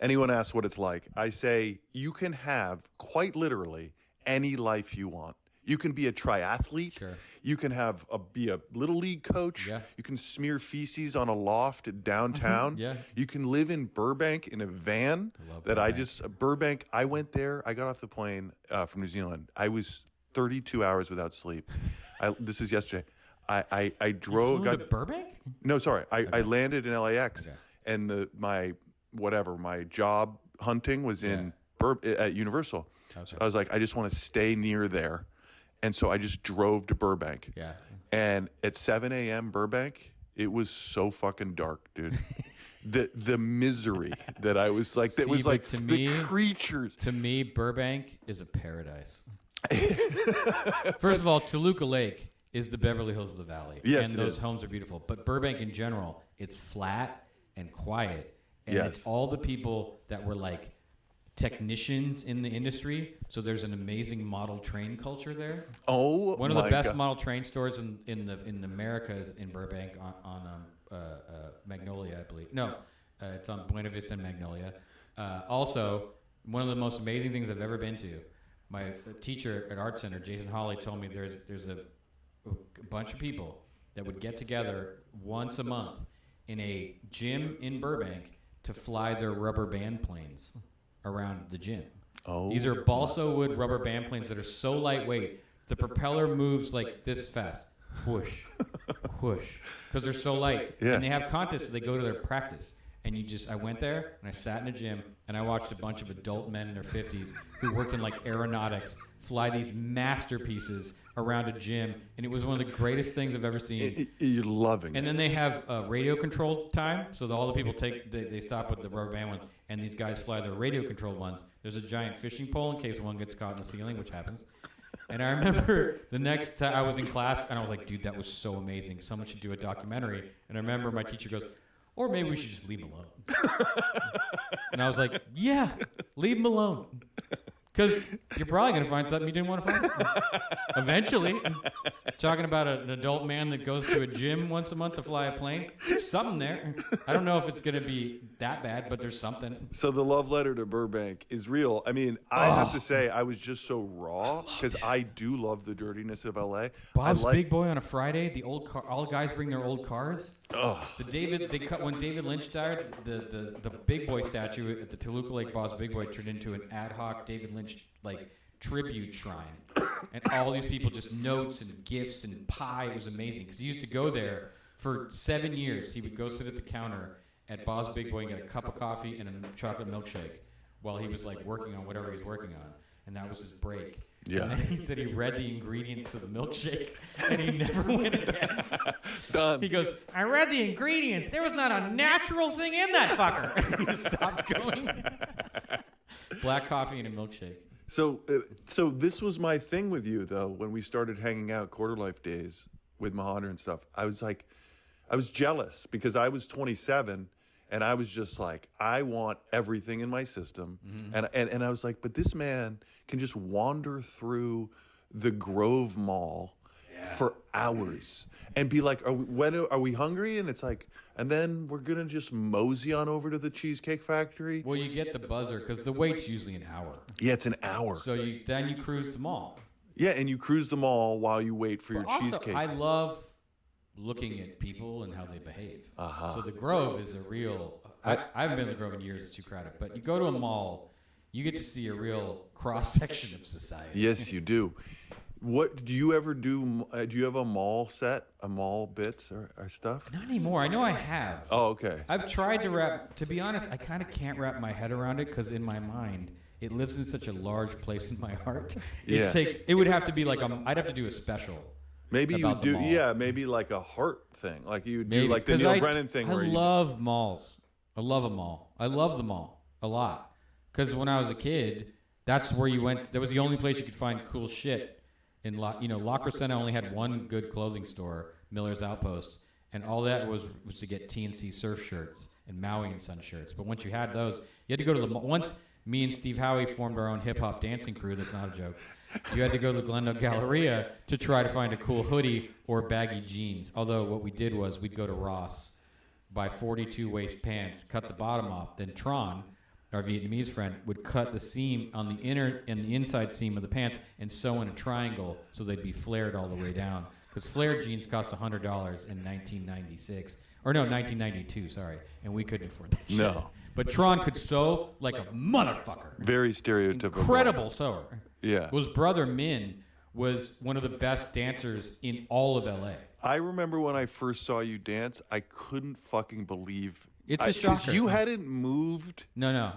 Anyone asks what it's like, I say you can have, quite literally, any life you want. You can be a triathlete. Sure. You can be a little league coach. Yeah. You can smear feces on a loft downtown. Yeah. You can live in Burbank in a van. Burbank, I went there. I got off the plane from New Zealand. I was 32 hours without sleep. This is yesterday. I drove. You flew to Burbank? No, sorry. I landed in LAX, and my job hunting was at Universal. Okay. So I was like, I just want to stay near there. And so I just drove to Burbank. Yeah. And at 7 a.m. Burbank, it was so fucking dark, dude. the misery that I was like, that was like the creatures. To me, Burbank is a paradise. First of all, Toluca Lake is the Beverly Hills of the Valley. Yes, and those homes are beautiful. But Burbank in general, it's flat and quiet. And it's all the people that were like technicians in the industry. So there's an amazing model train culture there. Oh, one of the best model train stores in the Americas in Burbank on Magnolia, I believe. No, it's on Buena Vista and Magnolia. Also, one of the most amazing things I've ever been to. My teacher at Art Center, Jason Hawley, told me there's a bunch of people that would get together once a month in a gym in Burbank to fly their rubber band planes around the gym. Oh. These are balsa wood rubber band planes that are so lightweight, the propeller moves like this fast. Whoosh, whoosh, because they're so light. Yeah. And they have contests, so they go to their practice. And I went there and I sat in a gym and I watched a bunch of adult men in their 50s who worked in like aeronautics fly these masterpieces around a gym, and it was one of the greatest things I've ever seen. You're loving it. And then they have radio controlled time, so all the people they stop with the rubber band ones, and these guys fly their radio controlled ones. There's a giant fishing pole in case one gets caught in the ceiling, which happens. And I remember the next time I was in class, and I was like, dude, that was so amazing. Someone should do a documentary. And I remember my teacher goes, or maybe we should just leave him alone. And I was like, yeah, leave him alone. Because you're probably going to find something you didn't want to find. Eventually. Talking about an adult man that goes to a gym once a month to fly a plane. There's something there. I don't know if it's going to be that bad, but there's something. So the love letter to Burbank is real. I mean, I have to say, I was just so raw because I do love the dirtiness of LA. Bob's Big Boy on a Friday. The old car. All guys bring their old cars. Oh. When David Lynch died, the Big Boy statue at the Toluca Lake Bob's Big Boy turned into an ad hoc David Lynch tribute shrine, and all these people just notes and gifts and pie. It was amazing because he used to go there for 7 years. He would go sit at the counter at Bob's Big Boy and get a cup of coffee and a chocolate milkshake while he was like working on whatever he was working on, and that was his break. Yeah. And then he said he read the ingredients to the milkshake, and he never went again. Done. He goes, I read the ingredients. There was not a natural thing in that fucker. He stopped going. Black coffee and a milkshake. So this was my thing with you, though, when we started hanging out Quarter Life days with Mahana and stuff. I was jealous because I was 27 and I was just like, I want everything in my system. Mm-hmm. And I was like, but this man can just wander through the Grove Mall for hours and be like, are we hungry? And it's like, and then we're going to just mosey on over to the Cheesecake Factory. Well, you get the buzzer because the wait's usually an hour. Yeah, it's an hour. So then you cruise the mall. Yeah, and you cruise the mall while you wait for your cheesecake. I love looking at people and how they behave. Uh-huh. So the Grove is a real... I haven't been to the Grove in years. It's too crowded. But you go to a mall, you get to see a real cross-section of society. Yes, you do. What do you ever do? Do you have a mall set, a mall bits or stuff? Not anymore. I know I have. Oh, okay. I've tried to wrap. To be honest, I kind of can't wrap my head around it because in my mind, it lives in such a large place in my heart. It would have to be like I'd have to do a special. Maybe you do. Yeah, maybe like a heart thing, like you do like the Neil Brennan thing. I love malls. I love a mall. I love the mall a lot because when I was a kid, that's where you went. That was the only place you could find cool shit. In La Crescenta only had one good clothing store, Miller's Outpost, and all that was to get TNC surf shirts and Maui and Sun shirts. But once you had those, you had to go to the mall. Once me and Steve Howie formed our own hip-hop dancing crew, that's not a joke, you had to go to the Glendale Galleria to try to find a cool hoodie or baggy jeans. Although what we did was we'd go to Ross, buy 42 waist pants, cut the bottom off, then Tron, our Vietnamese friend, would cut the seam on the inner and the inside seam of the pants and sew in a triangle so they'd be flared all the way down. Because flared jeans cost $100 in 1996. Or no, 1992, sorry. And we couldn't afford that shit. No. But Tron could sew like a motherfucker. Very stereotypical. Incredible sewer. Yeah. His brother Min was one of the best dancers in all of LA. I remember when I first saw you dance, I couldn't fucking believe it's a shocker. Because you hadn't moved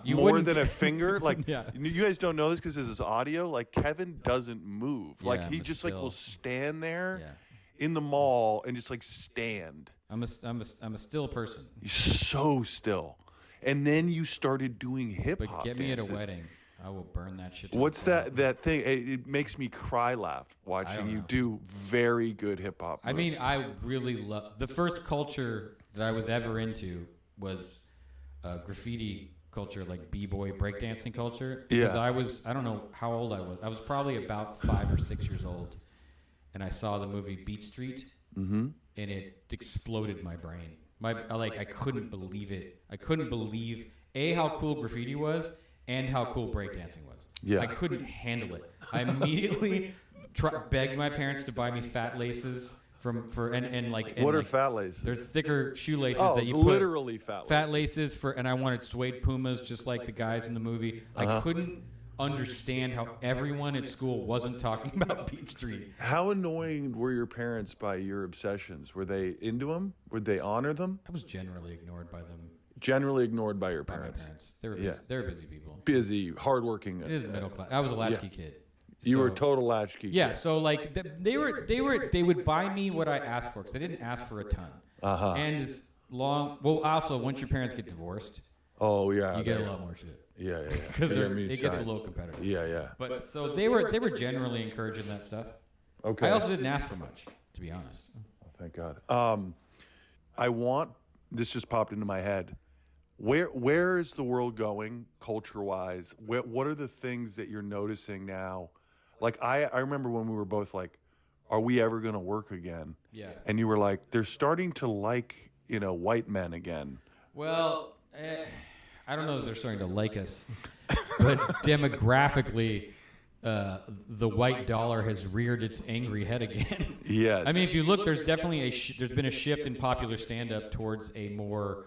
you more than a finger. Like, yeah. You guys don't know this because this is audio. Like, Kevin doesn't move. Yeah, like, he just, still. like, will stand there Yeah. in the mall and just, like, stand. I'm a still person. He's so still. And then you started doing hip-hop But get me dances. at a wedding. I will burn that shit. What's that thing? It makes me cry laugh watching you do very good hip-hop moves. I mean, I really love... The first culture that I was ever into was graffiti culture, like b-boy breakdancing culture. Because I don't know how old I was. I was probably about 5 or 6 years old. And I saw the movie Beat Street. Mm-hmm. And it exploded my brain. I couldn't believe it. I couldn't believe, A, how cool graffiti was, and how cool breakdancing was. Yeah. I couldn't handle it. I immediately begged my parents to buy me fat laces what are fat laces? There's thicker shoelaces that you literally put. Fat laces and I wanted suede Pumas just like the guys in the movie. I couldn't understand how everyone at school wasn't talking about Beat Street. How annoying were your parents by your obsessions? Were they into them? Would they honor them? I was generally ignored by them. Generally ignored by your by my parents. parents. They were busy. They were busy people. Busy, hardworking. It is middle class. I was a latchkey kid. You were a So- total latchkey. Yeah, kid. so like they would buy me what I asked for because they didn't ask for a ton. And as long, well, also once your parents get divorced, Oh yeah. you get a lot more shit Yeah. because Yeah, it gets a little competitive. Yeah. But so they were generally encouraging that stuff. Okay. I also didn't ask for much, to be honest. Oh, thank God. I want. This just popped into my head. Where is the world going culture-wise? What are the things that you're noticing now? Like I remember when we were both like, "Are we ever going to work again?" Yeah. And you were like, "They're starting to like white men again." Well, I don't know that they're starting to like us, but demographically, the white dollar has reared its angry head again. Yes. I mean, if you look, there's definitely there's been a shift in popular stand-up towards a more,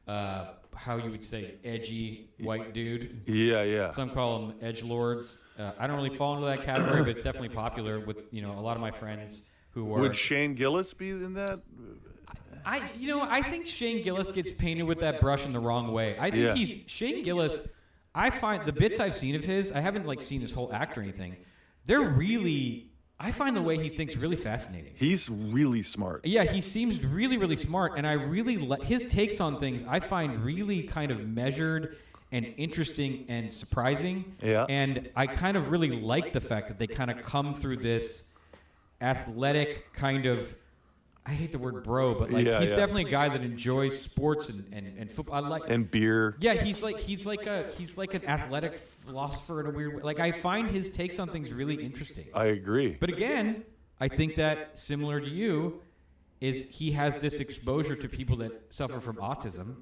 how you would say, edgy white dude. Yeah. Some call them edgelords. I don't really fall into that category, but it's definitely popular with a lot of my friends who are. Would Shane Gillis be in that? I think Shane Gillis gets painted with that brush in the wrong way. I think Shane Gillis. I find the bits I've seen of his, I haven't seen his whole act or anything. I find the way he thinks really fascinating. He's really smart. Yeah, he seems really, really smart, and I really his takes on things. I find really kind of measured and interesting and surprising. Yeah. And I kind of really like the fact that they kind of come through this athletic kind of. I hate the word bro, but he's definitely a guy that enjoys sports and football. And beer. Yeah, he's like an athletic philosopher in a weird way. Like I find his takes on things really interesting. I agree. But again, I think that similar to you, is he has this exposure to people that suffer from autism.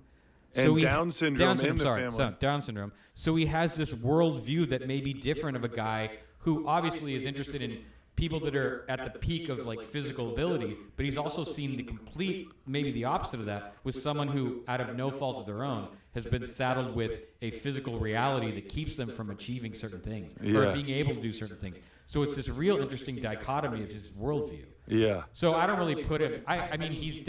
And Down syndrome in the family. So Down syndrome. So he has this worldview that may be different of a guy who obviously is interested in people that are at the peak of physical ability, but he's also seen the complete, maybe the opposite of that, with someone who, out of no fault of their own, has been saddled with a physical reality that keeps them from achieving certain things or being able to do certain things. So it's this real interesting dichotomy of his worldview. Yeah. So I don't really put him. I mean, he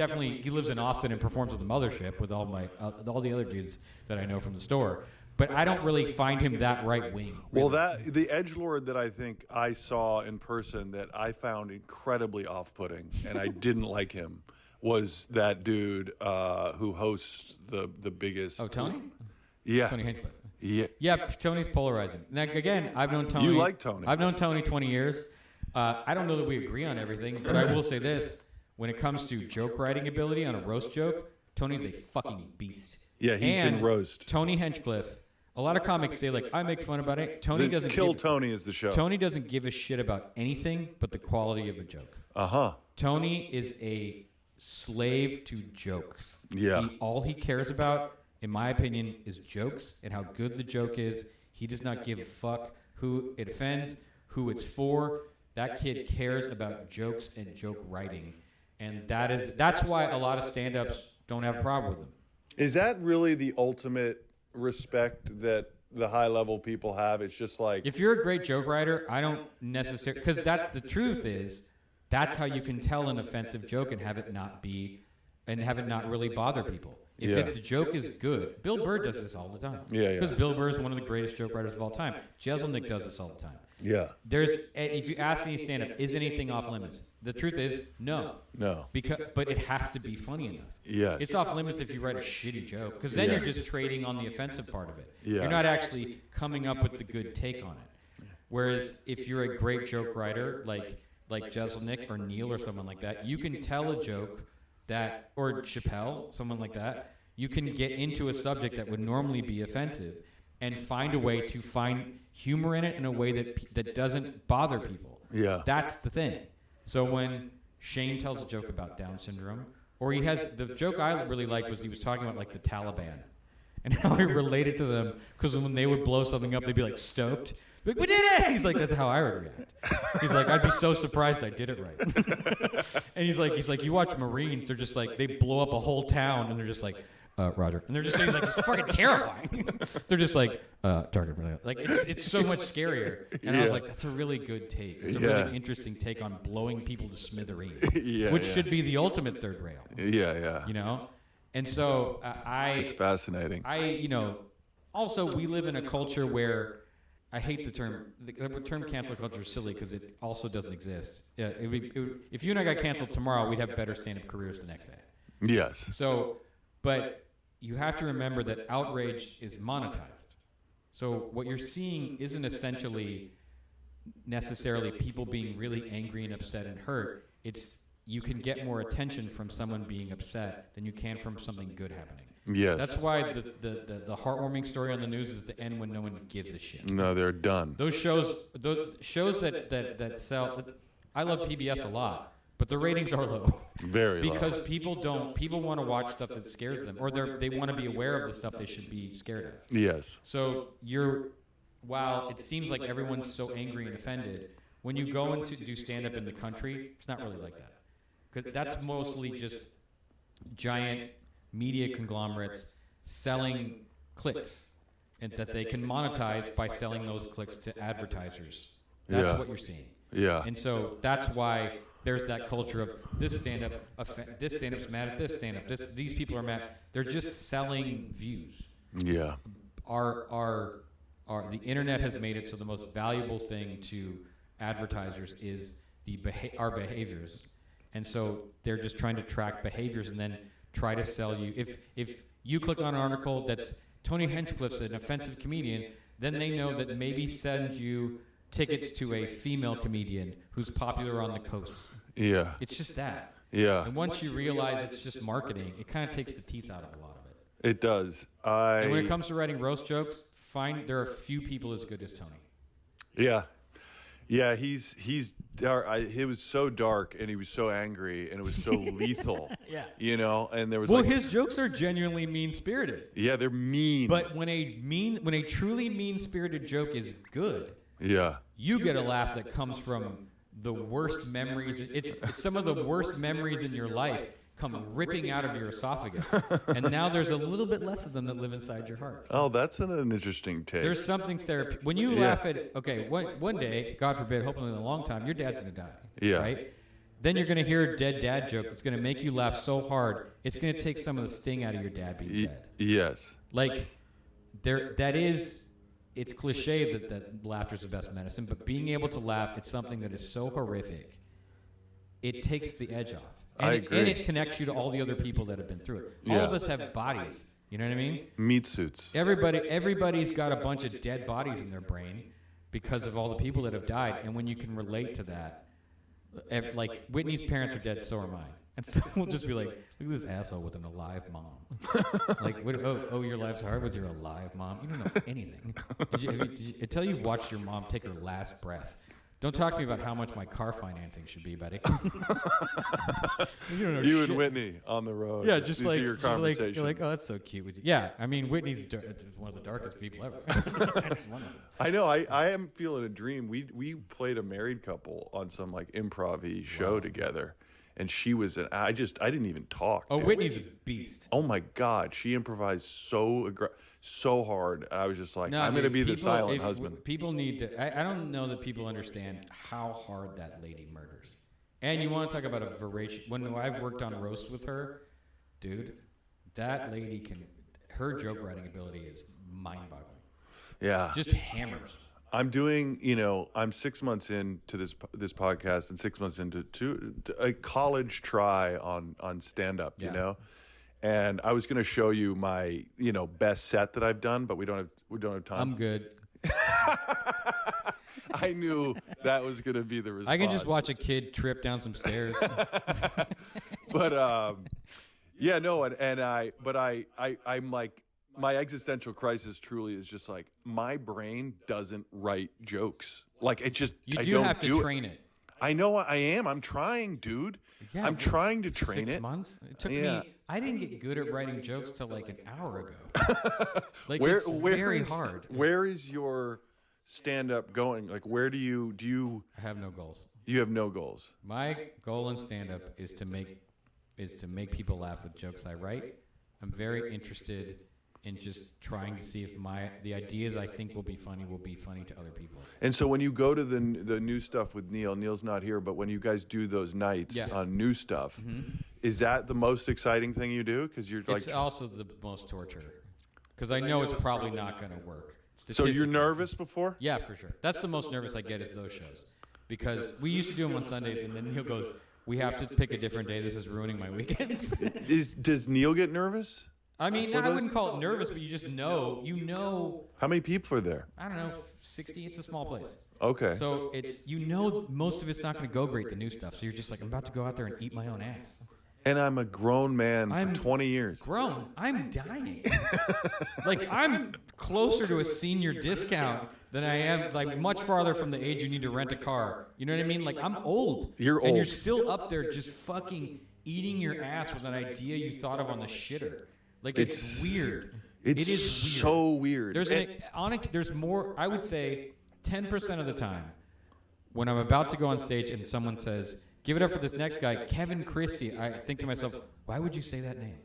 lives in Austin and performs at the Mothership with all the other dudes that I know from the store. But I don't really find him that right wing. Really. Well, the edgelord that I think I saw in person that I found incredibly off-putting, and I didn't like him, was that dude who hosts the biggest. Oh, Tony? Yeah. Tony Hinchcliffe. Yeah. Yeah, Tony's polarizing. Now, again, I've known Tony. You like Tony. I've known Tony 20 years. I don't know that we agree on everything, but I will say this. When it comes to joke writing ability on a roast joke, Tony's a fucking beast. Yeah, he can roast. Tony Hinchcliffe. A lot of comics say, I make fun about it. Tony doesn't Tony is the show. Tony doesn't give a shit about anything but the quality of a joke. Uh-huh. Tony is a slave to jokes. Yeah. All he cares about, in my opinion, is jokes and how good the joke is. He does not give a fuck who it offends, who it's for. That kid cares about jokes and joke writing. And that's why a lot of stand-ups don't have a problem with him. Is that really the ultimate respect that the high-level people have? It's just like... If you're a great joke writer, I don't necessarily... Because that's the truth is, that's how you can tell an offensive joke and have it not really bother people. If the joke is good, Bill Burr does this all the time. Yeah. Because Bill Burr is one of the greatest joke writers of all time. Jeselnik does this all the time. Yeah. If you ask any stand-up, is anything off limits? The truth is, no. No. But it has to be funny enough. Yes. It's off limits if you write a shitty joke, because then you're just trading on the offensive part of it. Yeah. You're not actually coming up with the good take on it. Whereas if you're a great joke writer, like Jeselnik or Neil or someone like that, you can tell a joke that, or Chappelle, someone like that, you can get into a subject that would normally be offensive and find a way to find humor in it in a way that doesn't bother people. Yeah. That's the thing. So when Shane tells a joke about Down syndrome, or the joke I really liked was he was talking about the Taliban and how he related to them, because when they would blow something up, they'd be stoked. Like, we did it! He's like, that's how I would react. He's like, I'd be so surprised I did it right. And he's like, you watch Marines, they're just they blow up a whole town, and they're just like, Roger. And they're just he's like, it's fucking terrifying. They're just target for that. It's so much scarier. And I was like, that's a really good take. It's a really interesting take on blowing people to smithereens, which should be the ultimate third rail. Yeah. You know? And so It's fascinating. Also we live in a culture where I hate the term cancel culture is silly because it also doesn't exist. Yeah, if you and I got canceled tomorrow, we'd have better stand-up careers the next day. Yes. So, but you have to remember that outrage is monetized. So what you're seeing isn't essentially necessarily people being really angry and upset and hurt. It's you can get more attention from someone being upset than you can from something good happening. Yes. That's why the heartwarming story on the news is the end when no one gives a shit. No, they're done. Those shows that sell. I love PBS a lot, but the ratings are low. Very low. Because people want to watch stuff that scares them, or they want to be aware of the stuff they should be scared of. Yes. So while it seems like everyone's so angry and offended, when you go into do stand-up in the country, it's not really like that. Because that's mostly just giant media conglomerates selling clicks, and that they can monetize by selling those clicks to advertisers. That's what you're seeing. Yeah. And so that's why there's that culture of this stand-up's mad at this stand-up. These people are mad. They're just selling views. Yeah. The internet has made it so the most valuable thing to advertisers is our behaviors. And so they're just trying to track behaviors and then try to sell you. If you click on an article that's Tony Hinchcliffe's an offensive comedian, then they know that maybe send you tickets to a female comedian who's popular on the coast. Yeah. It's just that. Yeah. And once you realize it's just marketing, it kind of takes the teeth out of a lot of it. It does. And when it comes to writing roast jokes, there are few people as good as Tony. Yeah. Yeah, he's dark. He was so dark, and he was so angry, and it was so lethal. Yeah. And there was his jokes are genuinely mean-spirited. Yeah, they're mean. But when a truly mean-spirited joke is good, yeah, you get a laugh that comes from the worst memories. It's some of the worst memories in your life come ripping out of your esophagus, and now there's a little bit less of them that live inside your heart. Oh, that's an interesting take. There's something therapeutic when you laugh at. Okay, one day, God forbid, hopefully in a long time, your dad's gonna die. Yeah. Right. Then you're gonna hear a dead dad joke that's gonna make you laugh so hard it's gonna take some of the sting out of your dad being dead. Yes. Like it's cliche that laughter is the best medicine, but being able to laugh at something that is so horrific, it takes the edge off. And I agree. And it connects you to all the other people that have been through it. All of us have bodies. You know what I mean? Meat suits. Everybody's got a bunch of dead bodies in their brain because of all the people that have died. And when you can relate to that, like Whitney's parents are dead, so are mine. And so we'll just be like, look at this asshole with an alive mom. Like, your life's hard with your alive mom? You don't know anything. Until you've watched your mom take her last breath. Don't talk to me about how much my car financing should be, buddy. You don't know You shit. and Whitney on the road. Yeah, just These like, are your just like conversations. you're like, oh, that's so cute. Yeah, I mean, Whitney's one of the darkest people ever. It's wonderful. I know. I am feeling a dream. We played a married couple on some like improv-y show together, and she was I didn't even talk. Oh, dude. Whitney's a beast. Oh my God, she improvised so hard. I was just like, I'm going to be the silent husband. People need to. I don't know that people understand how hard that lady murders. And you want to talk about a voracious. When I've worked on roasts with her, dude, that lady her joke writing ability is mind-boggling. Yeah, Just hammers. I'm doing. I'm 6 months into this podcast and 6 months into a college try on stand up. Yeah. And I was going to show you my, best set that I've done, but we don't have time. I'm good. I knew that was going to be the response. I can just watch a kid trip down some stairs. But yeah, no, I'm like, my existential crisis truly is just like my brain doesn't write jokes. Like it just You I do don't have to do train it. I know I am. I'm trying, dude. Yeah, I'm trying to train 6 it. months. It took Yeah. me. I didn't get good at writing jokes till like an hour ago. Like Where it's very is- hard. Where is your stand-up going? Like, where do you? I have no goals. You have no goals. My goal in stand-up is to make people laugh with jokes I write. I'm very interested in just trying to see if the ideas I think will be funny to other people. And so when you go to the new stuff with Neil's not here, but when you guys do those nights on new stuff, is that the most exciting thing you do? Because you're like, it's also the most torture, because I know it's probably not going to work. So you're nervous before? Yeah, for sure. That's the most nervous I get is those shows, because we used to do them on Sundays, and then Neil goes, "We have to pick a different day. This is ruining my weekends." Does Neil get nervous? I mean, I wouldn't call it nervous, but you just know. You know. How many people are there? I don't know, 60. It's a small place. Okay. So it's, you know, most of it's not going to go great, the new stuff. So you're just like, I'm about to go out there and eat my own ass. And I'm a grown man for 20 years. Grown. I'm dying. Like, I'm closer to a senior discount than I am, like, much farther from the age you need to rent a car. You know what I mean? Like, I'm old. You're old. And you're still up there just fucking eating your ass with an idea you thought of on the shitter. Like, it's weird. It is weird. So weird. There's more, I would say, 10% of the time when I'm about to go on stage and someone says, "Give it up for this next guy, Kevin Christy," I think to myself, why would you say that name?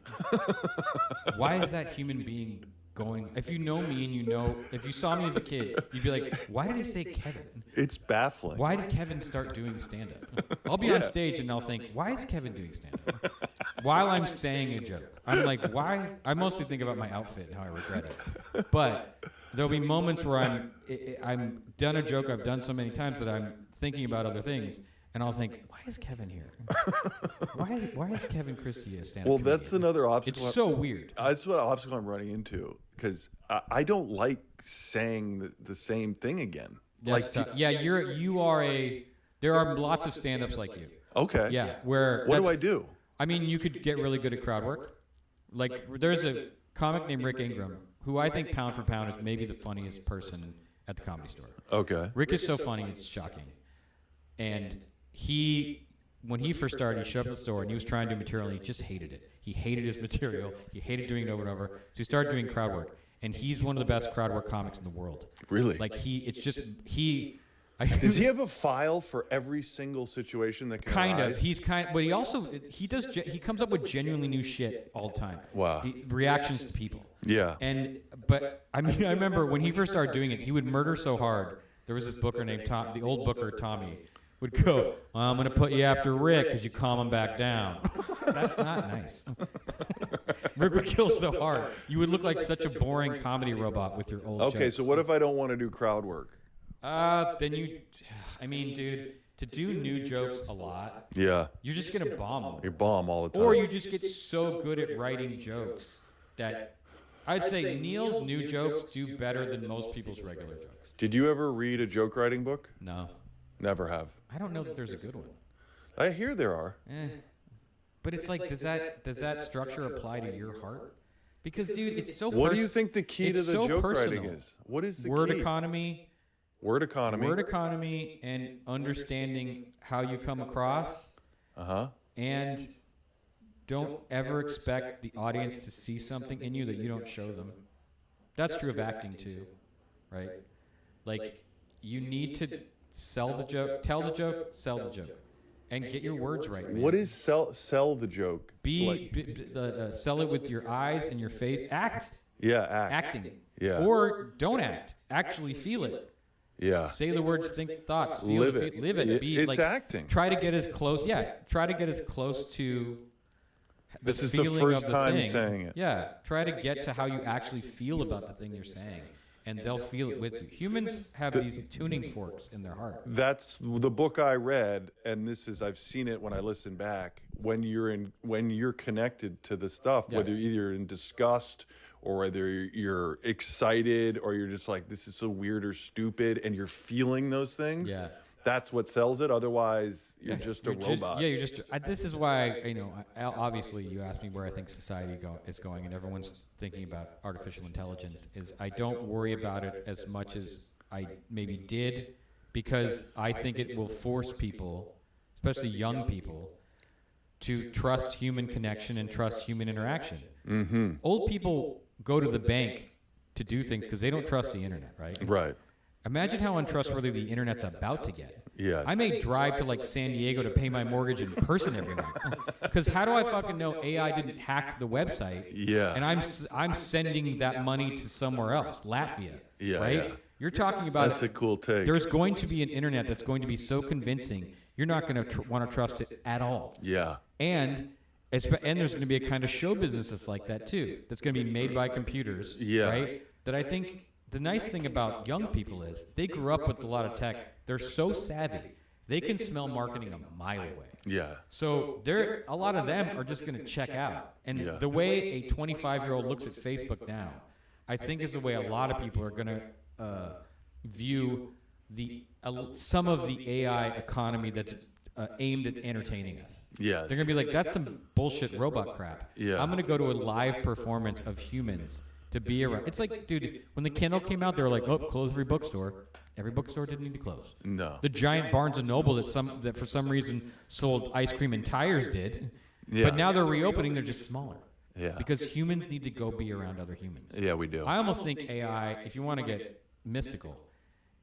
Why is that human being going? If you know me and you know, if you saw me as a kid, you'd be like, why did he say Kevin? It's baffling. Why did Kevin start doing stand-up? I'll be on stage and I'll think, why is Kevin doing stand-up? While I'm saying a joke. I'm like, why? I mostly think about my outfit and how I regret it. But there'll be moments where I'm done a joke I've done so many times that I'm thinking about other things. And I'll think, why is Kevin here? Why is Kevin Christy a stand-up comedian? That's another obstacle. It's so weird. That's what obstacle I'm running into, because I don't like saying the same thing again. There are lots of stand-ups like you. Okay. Yeah. What do I do? I mean, you could get really good at crowd work. Like, there's a comic named Rick Ingram, who I think pound for pound is maybe the funniest person at the Comedy Store. Okay. Rick is so funny, it's shocking. And when he first started, he showed up at the store and he was trying to do material and he just hated it. He hated his material. He hated doing it over and over. So he started doing crowd work. And he's one of the best crowd work comics in the world. Really? Like, does he have a file for every single situation that can kind arise? of. But he comes up with genuinely new shit all the time. Wow. Reactions to people. Yeah. But I mean, I remember when he first started doing it, he would murder so hard. There was this booker named the old booker, Tommy, would go, "I'm going to put you after Rick because you calm him back down." That's not nice. Rick would kill so hard. You would look like such a boring comedy robot with your old jokes. So what if I don't want to do crowd work? Dude, to do new jokes a lot, yeah, you're just going to bomb them. You bomb all the time. Or you just get so good at writing jokes that I'd say Neil's new jokes do better than most people's regular jokes. Did you ever read a joke writing book? No. Never have. I don't know that there's a good one. I hear there are. But it's like, does that structure apply to your heart? Because, dude, it's so What do you think the key to the joke writing is? What is the key? Word economy. Word economy and understanding how you come across. And don't ever expect the audience to see something in you that you don't show them. That's true of acting too, right? Like, you need to sell the joke, tell the joke, sell the joke, and get your words right, man. What is sell the joke? Sell it with your eyes and your face. Act. Yeah, act. Acting. Yeah. Or don't act. Actually feel it. Yeah. Say the words, think thoughts, feel Live it. it. Live it. It's acting. Try to get as close. Yeah. Try to get as close to the This is the feeling first of the time thing. saying it. Yeah. Try to get to how you actually feel about the thing you're saying, and they'll feel it with you. Humans have these tuning forks in their heart. That's the book I read, and I've seen it when I listen back. When you're connected to the stuff, whether you're in disgust or whether you're excited or you're just like, this is so weird or stupid, and you're feeling those things. Yeah. That's what sells it. Otherwise, you're just a robot. This is why obviously you asked me where I think society is going, and everyone's thinking about artificial intelligence. I don't worry about it as much as I maybe did, because I think it will force people, especially young people, to trust human connection and trust human interaction. Mm-hmm. Old people go to the bank to do things because they don't trust the internet, right? Right. Imagine how untrustworthy the internet's about to get. Yes. I may drive to like San Diego to pay my mortgage in person every month. Because how do I fucking know AI didn't hack the website? Yeah. And I'm sending that money to somewhere else, Latvia. Yeah, right? yeah. You're talking about That's a cool take. There's going to be an internet that's going to be so convincing you're not going to want to trust it at all. Yeah. And there's going to be a kind of show business that's like that too. That's going to be made by computers. Yeah. Right. That I think the nice thing about young people is they grew up with a lot of tech. They're so savvy. They can smell marketing a mile away. Yeah. So a lot of them are just going to check out. And the way a 25-year-old looks at Facebook now, I think is the way a lot of people are going to view some of the AI economy that's aimed at entertaining us. Yes. They're going to be like, that's some bullshit robot crap. Yeah. I'm going to go to a live performance of humans to be around. It's like, dude, when the Kindle came out, they were like, oh, close every bookstore. Every bookstore didn't need to close. No. The giant Barnes & Noble that for some reason sold ice cream and tires did. Yeah. But now they're reopening, they're just smaller. Yeah. Because humans need to go be around other humans. Yeah, we do. I almost think AI, if you want to get mystical,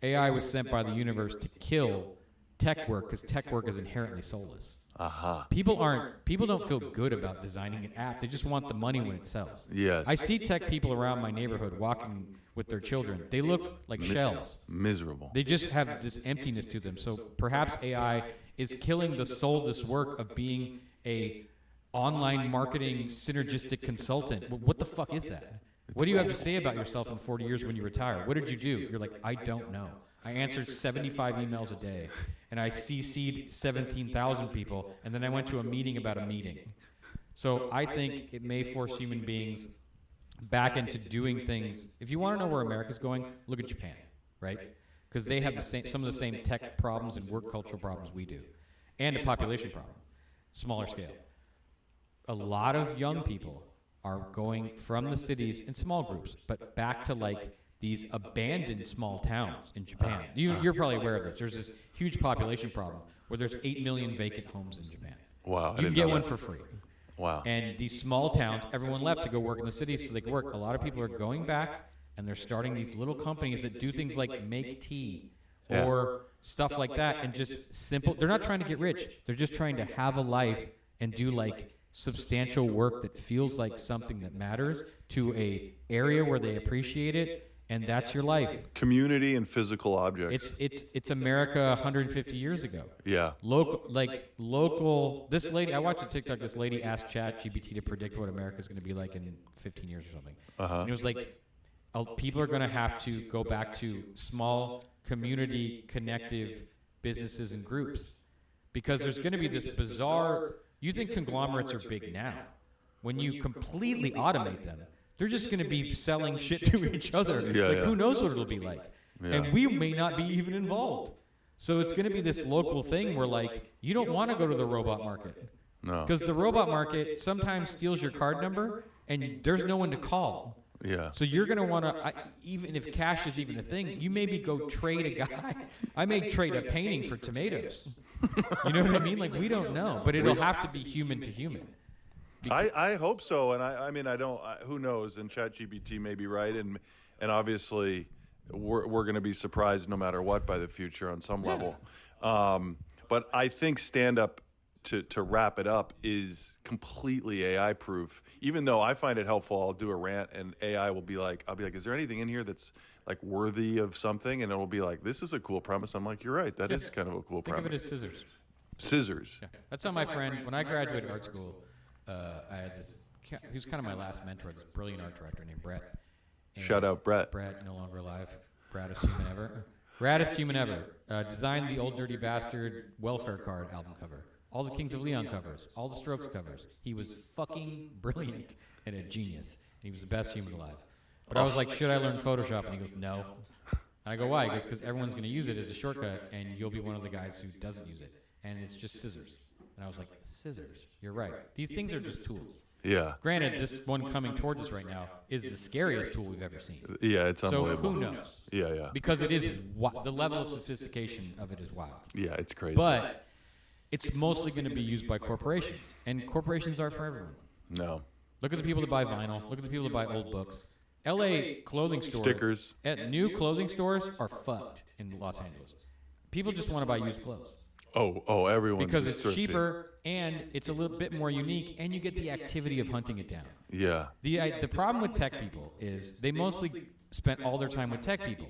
AI was sent by the universe to kill tech work because tech work is inherently soulless. Aha. People don't feel good about designing an app. They just want the money when it sells. Yes. I see tech people around my neighborhood walking with their children. They look like shells. Miserable. They just have this emptiness to them. So perhaps AI is killing the soulless work of being a online marketing synergistic consultant. Well, what the fuck is that? What do you have to say about yourself in 40 years when you retire? What did you do? You're like, I don't know. I answered 75 emails a day, and I CC'd 17,000 people, and then I went to a meeting about a meeting. So I think it may force human beings back into doing things. If you want to know where America's going, look at Japan, right? Because they have some of the same tech problems and work cultural problems we do, and a population problem, smaller scale. A lot of young people are going from the cities in small groups, but back to like these abandoned small towns in Japan. You're probably aware of this. There's this huge population problem where there's 8 million vacant homes in Japan. Wow. You can get one for free. Wow. And these small towns, everyone left to go work in the cities so they could work. A lot of people are going back, and they're starting these little companies that do things like make tea or stuff like that, and just simple. They're not trying to get rich. They're just trying to have a life and do like substantial work that feels like something that matters to a area where they appreciate it. And that's your life. Community and physical objects. It's America 150 years ago. Yeah. Local. This lady, I watched a TikTok. This lady asked ChatGPT to predict what America's going to be like in 15 years or something. And it was like, people are going to have to go back to small community connective businesses and groups because there's going to be this bizarre. You think conglomerates are big now? When you completely automate them, they're just going to be selling shit to each other. Who knows what it'll be like? Yeah. And we may not be even involved. So it's going to be this local thing where, like, you don't want to go to the robot market. No. Because the robot market sometimes steals your card number, and there's no one to call. Yeah. So you're going to want to, even if cash is even a thing, you maybe go trade a guy. I may trade a painting for tomatoes. You know what I mean? Like, we don't know. But it'll have to be human to human. I hope so, and I mean I don't. Who knows? And ChatGPT may be right, and obviously we're going to be surprised no matter what by the future on some level. But I think stand up to wrap it up is completely AI proof. Even though I find it helpful, I'll do a rant and AI will be like, I'll be like, is there anything in here that's like worthy of something? And it will be like, this is a cool premise. I'm like, you're right. That is kind of a cool premise. Think of it as scissors. Scissors. Yeah. That's how my friend, when I graduated art school, I had this, he was kind of my last mentor, this brilliant art director named Brett. And Shout out Brett. Brett, no longer alive. Raddest human ever. Raddest human ever. Designed the Old Dirty Bastard welfare card album cover. All the Kings of Leon covers. All the Strokes covers. He was fucking brilliant and a genius. He was the best human alive. But I was like, should I learn Photoshop? And he goes, no. And I go, why? He goes, because everyone's going to use it as a shortcut, and you'll be one of the guys who doesn't use it. And it's just scissors. And I was like, scissors. You're right. These things are just tools. Yeah. Granted, this one coming towards us right now is the scariest tool we've ever seen. Yeah, it's unbelievable. So who knows? Yeah, yeah. Because it is the level of sophistication of it is wild. Yeah, it's crazy. But it's mostly going to be used by corporations, and corporations aren't for everyone. No. Look at the people that buy vinyl. Look at the people that buy old books. LA clothing stores. Stickers. At new clothing stores are fucked in Los Angeles. People just want to buy used clothes. Everyone's Because just it's thrifty. cheaper and it's a little bit more unique, and you get the activity of hunting it down. Yeah. The problem with tech people is they mostly spent all their time with tech people.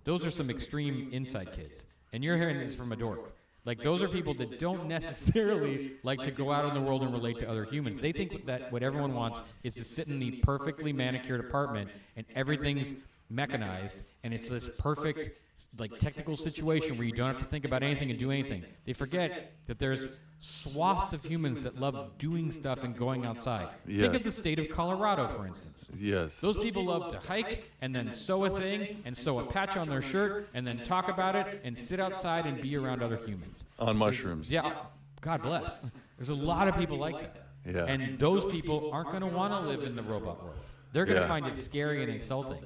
Those are some extreme inside kids. And you're hearing this from a dork. Like, those are people that don't necessarily like to go out in the world and relate to other humans. They think that what everyone wants is to sit in the perfectly manicured apartment and everything's mechanized, and it's this perfect, like, technical situation where you don't have to think about anything and do anything. They forget that there's swaths of humans that love doing stuff and going outside. Yes. Think of the state of Colorado, for instance. Yes. Those people love to hike and then sew a thing and sew a patch on their shirt and then talk about it and sit outside and be around other humans. On mushrooms. Yeah, God bless. There's a lot of people like that. Yeah. And those people aren't going to want to live in the robot world. They're going to Yeah. find it scary and insulting.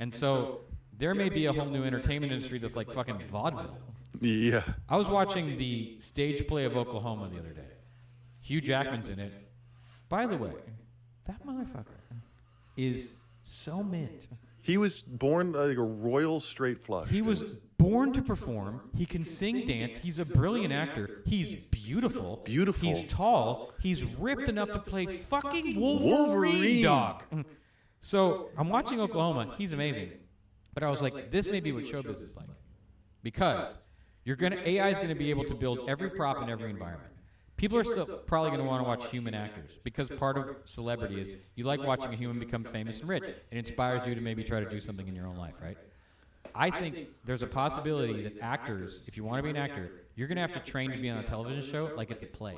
And so there may be a whole new entertainment industry that's like fucking vaudeville. Yeah. I was watching the stage play of Oklahoma the other day. Hugh Jackman's in it. By the way, that motherfucker is so mint. He was born like a royal straight flush. He was born to perform. He can sing, dance. He's a brilliant actor. He's beautiful. Beautiful. He's tall. He's ripped enough to play fucking Wolverine, Wolverine. dog. So I'm watching Oklahoma. He's amazing. But I was like, this may be what showbiz is like. Because AI is going to be able to build every prop in every environment. People are still probably going to want to watch human actors, because part of celebrity is you like watching a human become famous and rich. It inspires you to maybe try to do something in your own life, right? I think there's a possibility that actors, if you want to be an actor, you're going to have to train to be on a television show like it's a play,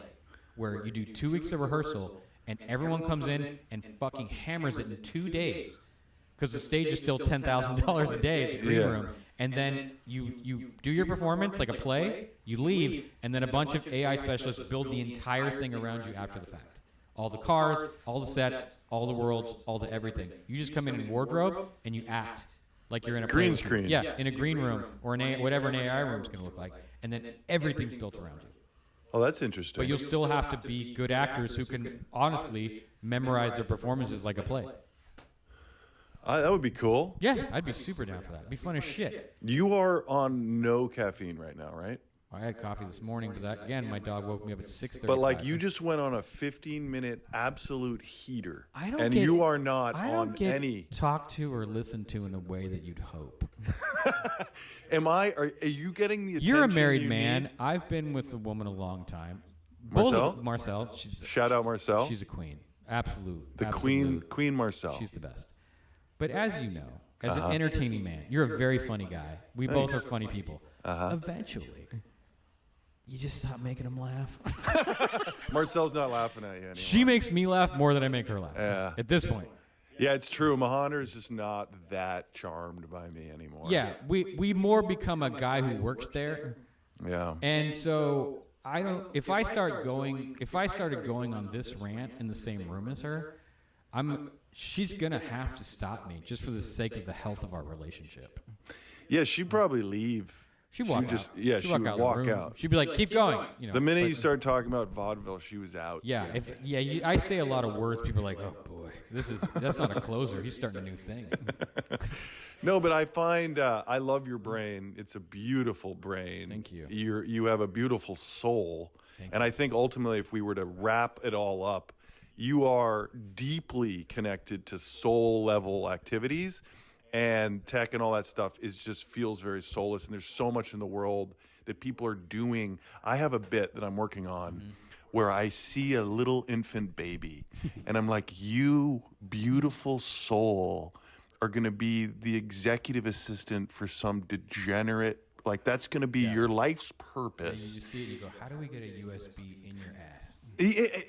where you do 2 weeks of rehearsal and everyone comes in and fucking hammers it in 2 days. Because the stage is still $10,000 a day. It's a green room. And then you do your performance like a play, you leave, and then a bunch of AI specialists build the entire thing around you after the fact. All the cars, all the sets, all the worlds, all the everything. You just come in wardrobe and you act like you're in a Green play. screen. Yeah, in a green room or whatever an AI room is going to look like. And then everything's built around you. Oh, that's interesting. But you'll still have to be good actors who can honestly memorize their performances like a play. That would be cool. Yeah, I'd be super down for that. It'd be fun as shit. You are on no caffeine right now, right? I had coffee this morning, but that, again, my dog woke me up at 6:30. But like you just went on a 15-minute absolute heater. I don't and get, you are not I on don't get any. talked to or listened to in a way that you'd hope. Are you getting the attention You're a married you man. need? I've been with a woman a long time. Marcel? Marcel. Shout out Marcel. She's a queen. Absolute. The absolute. Queen Marcel. She's the best. But as you know, as an entertaining man, you're a very funny guy. We both are funny people. Eventually, you just stop making them laugh. Marcel's not laughing at you anymore. She makes me laugh more than I make her laugh. Yeah. At this point. Yeah, it's true. Mahaner's just not that charmed by me anymore. Yeah, we more become a guy who works there. Yeah. And so I don't. If I started going on this rant in the same room as her, she's gonna have to stop me just for the sake of the health of our relationship. Yeah, she'd probably leave. She'd walk out. Yeah, She'd she would walk walk of the room. out. She'd be like, "Keep going." You know, The minute but- you started talking about vaudeville, she was out. Yeah, I say a lot of words. People are like, "Oh boy, that's not a closer. He's starting a new thing." No, but I find I love your brain. It's a beautiful brain. Thank you. You have a beautiful soul, and I think ultimately, if we were to wrap it all up, you are deeply connected to soul level activities, and tech and all that stuff just feels very soulless. And there's so much in the world that people are doing. I have a bit that I'm working on. Where I see a little infant baby, and I'm like, you beautiful soul are going to be the executive assistant for some degenerate, like that's going to be your life's purpose. You see it, you go, "How do we get a USB in your ass?"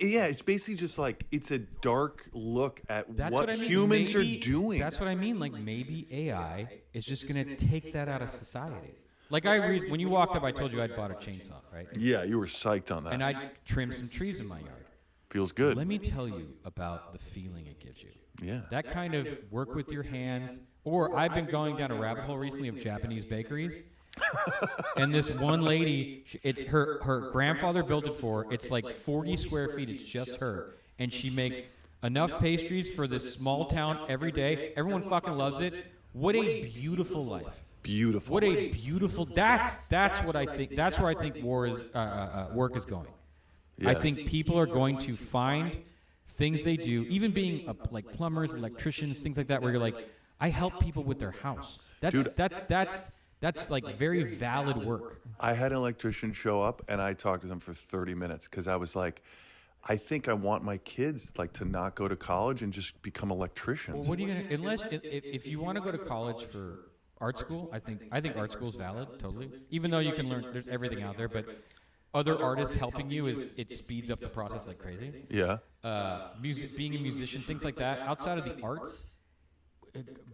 Yeah, it's basically just like, it's a dark look at That's what I mean. humans Maybe, are doing. That's what I mean. Like, maybe AI is just going to take that out of society. Like, when you walked up, I told you I'd bought a chainsaw, right? Yeah, you were psyched on that. And I trimmed some trees in my yard. Feels good. Let me tell you about the feeling it gives you. Yeah. That kind of work with your hands. Or I've been going down a rabbit hole recently of Japanese bakeries. And this one lady, it's her grandfather built it for her. It's like 40 square feet. It's just her. And she makes enough pastries for this small town every day. Everyone fucking loves it. What a beautiful life. Beautiful. What a beautiful. That's what I think. That's where I think work is going. I Yes. think people are going to find things they do, even being like plumbers, electricians, things like that, where you're like, I help people with their house. That's like very valid work. I had an electrician show up, and I talked to them for 30 minutes because I was like, I think I want my kids like to not go to college and just become electricians. Well, what are you gonna? Unless if you want to go to college for art school, I think art school is valid, totally. Even though you can learn, there's everything out there, but other artists helping you it speeds up the process like crazy. Yeah. Music, being a musician, things like that. Outside of the arts,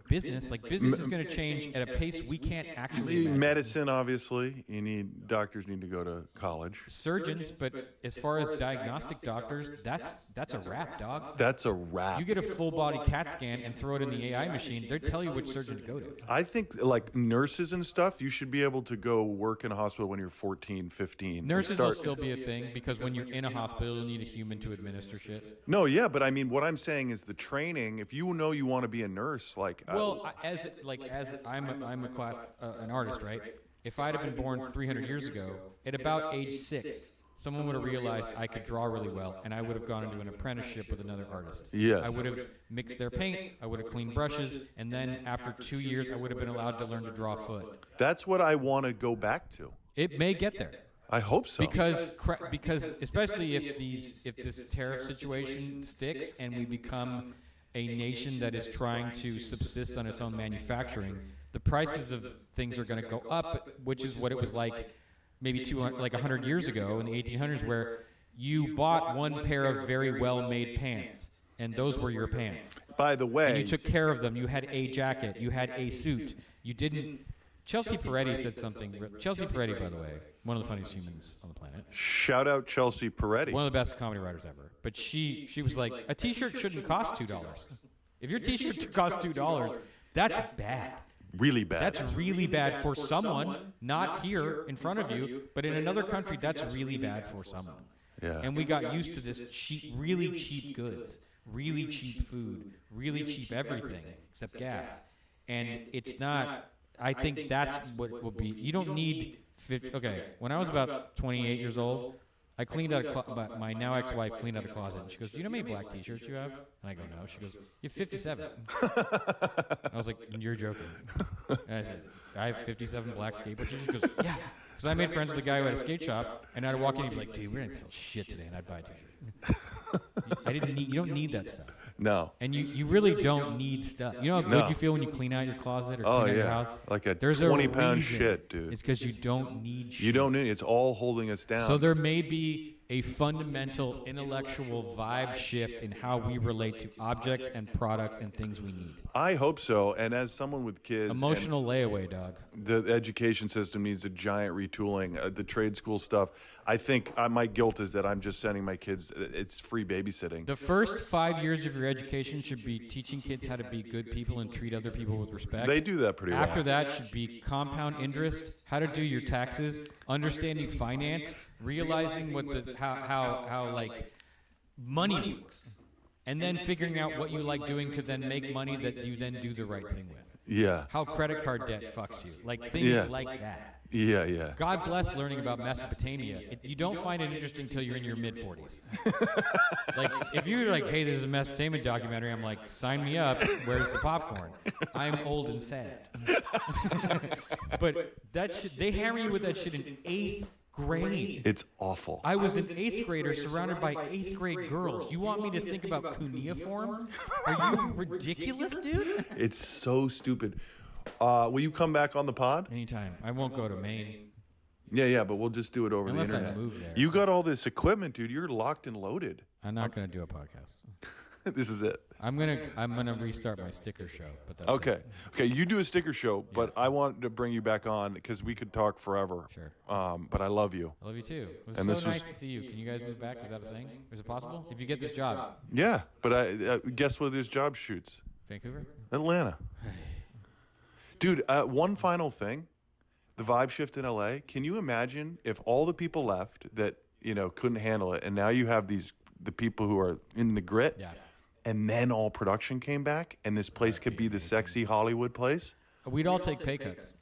business is going to change at a pace we can't actually imagine. Medicine, obviously, doctors need to go to college. Surgeons, but as far as diagnostic doctors, that's a wrap, dog. That's a wrap. You get a full body CAT scan and throw it in the AI machine, they'll tell you which surgeon to go to. I think like nurses and stuff, you should be able to go work in a hospital when you're 14, 15. Nurses will still be a thing because when you're in a hospital, you'll need a human to administer shit. No, yeah, but I mean, what I'm saying is the training. If you know you want to be a nurse, like as I'm an artist, right? If I'd have been born 300 years ago, at about age 6, someone would have realized I could draw really well, and I would have gone into an apprenticeship with another artist. Yes. I would have mixed their paint, I would have cleaned brushes, and then after 2 years, I would have been allowed to learn to draw foot. that's what I want to go back to. It may get there. I hope so. Because especially if this tariff situation sticks and we become a nation that is trying to subsist on its own manufacturing, the prices of things are going to go up, which is what it was like maybe 100 years ago in the 1800s, where you bought one pair of very well-made pants, and those were your pants. By the way, And you took care of them. You had a jacket. You had a suit. You didn't. Chelsea Peretti said something. Chelsea Peretti, by the way, one of the funniest humans on the planet. shout out Chelsea Peretti. One of the best comedy writers ever. But she was like, a T-shirt shouldn't cost $2. If your T-shirt costs $2, that's bad. Really bad. That's really bad for someone, not here in front of you, but in another country, that's really bad for someone. Yeah. And we got used to this really cheap goods, really cheap food, really cheap everything except gas. And it's not. I think that's what it will be. You don't need 50. Okay, when I was about 28 years old, I cleaned out my now ex-wife cleaned out a closet, and she goes, "Do you know how many black T-shirts you have?" And I go, "No." She goes, "You have 57." I was like, "You're joking." And I said, "I have 57 black skateboard T-shirts." She goes, "Yeah," because I made friends with a guy who had a skate shop, and I'd walk in and he'd be like, "Dude, we didn't sell shit today," and I'd buy a T-shirt. You don't need that stuff. No. And you really don't need stuff. You know how good you feel when you clean out your closet or clean out your house? Like a There's 20-pound reason. shit, dude. It's because you don't need shit. You don't need it. It's all holding us down. So there may be a fundamental intellectual vibe shift in how we relate to objects and products and things we need. I hope so. And as someone with kids, Emotional layaway, dog. the education system needs a giant retooling. The trade school stuff. I think my guilt is that I'm just sending my kids. It's free babysitting. The first 5 years of your education should be teaching kids how to be good people and treat other people with respect. They do that pretty well. After that should be compound interest, how to do your taxes, understanding finance, realizing what how like money works, and then figuring out what you like doing to then make money that you then do the right thing with. Yeah. How credit card debt fucks you, like things like that. Yeah, yeah. God bless learning about Mesopotamia. You don't find it interesting until you're in your mid-40s. Like, if you're like, hey, this is a Mesopotamia documentary, I'm like, sign me up. Where's the popcorn? I'm old and sad. But that shit, they hammer you with that shit in 8th grade. It's awful. I was an 8th grader surrounded by 8th grade girls. You want me to think about cuneiform? Are you ridiculous, dude? It's so stupid. Will you come back on the pod? Anytime. I won't go to Maine. Yeah, but we'll just do it over Unless the I internet. move there. You got all this equipment, dude. You're locked and loaded. I'm not going to do a podcast. This is it. I'm gonna restart my sticker show, but that's Okay. it. Okay, you do a sticker show, but I want to bring you back on because we could talk forever. Sure. But I love you. I love you too. It was And so this was- nice to see you. Can you guys move back? Is that a thing? Is it possible? If you get this job, Yeah, but I guess what his job shoots? Vancouver. Atlanta. Dude, one final thing. The vibe shift in LA. Can you imagine if all the people left that, couldn't handle it, and now you have the people who are in the grit, Yeah. and then all production came back, and this place could be the sexy Hollywood place. We'd all take pay cuts.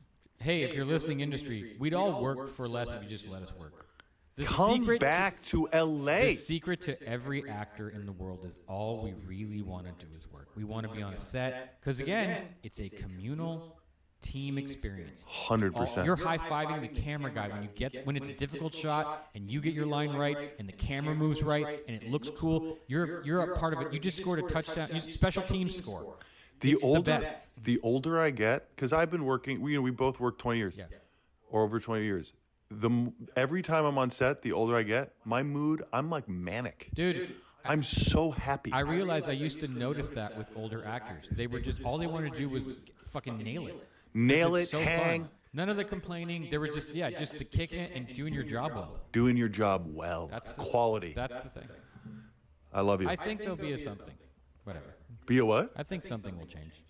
Hey, if you're listening industry, we'd all work for less if you just let us work. Come back to LA. The secret to every actor in the world is all we really want to do is work. We want to be on a set because, again, it's a communal team experience. 100%. You're high-fiving the camera guy when it's a difficult shot and you get your line right and the camera moves right and it looks cool. You're a part of it. You just scored a touchdown. You special teams score. The older I get, because I've been working, we both worked 20 years, or over 20 years. Every time I'm on set, the older I get, my mood, I'm like manic. Dude, I'm so happy. I realized I used to notice that with older actors. They were just, all they wanted to do was fucking nail it. Nail it, so hang. Fun. None of the complaining. They were just to kick it and doing your job well. Doing your job well. That's quality. That's the thing. I love you. I think there'll be a something. Whatever. Be a what? I think something will change.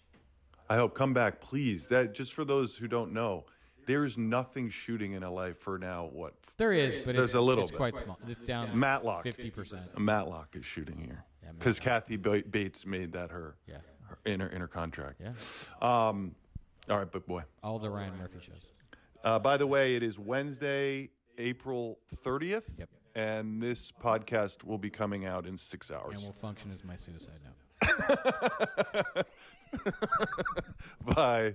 I hope. Come back, please. That just for those who don't know, there's nothing shooting in LA for now. What? There is, but there's a little it's bit. Quite small. It's down Matlock. 50%. Matlock is shooting here because Kathy Bates made that her in her contract. Yeah. All right, but boy. All the Ryan Murphy shows. By the way, it is Wednesday, April 30th. Yep. And this podcast will be coming out in 6 hours. And will function as my suicide note. Bye.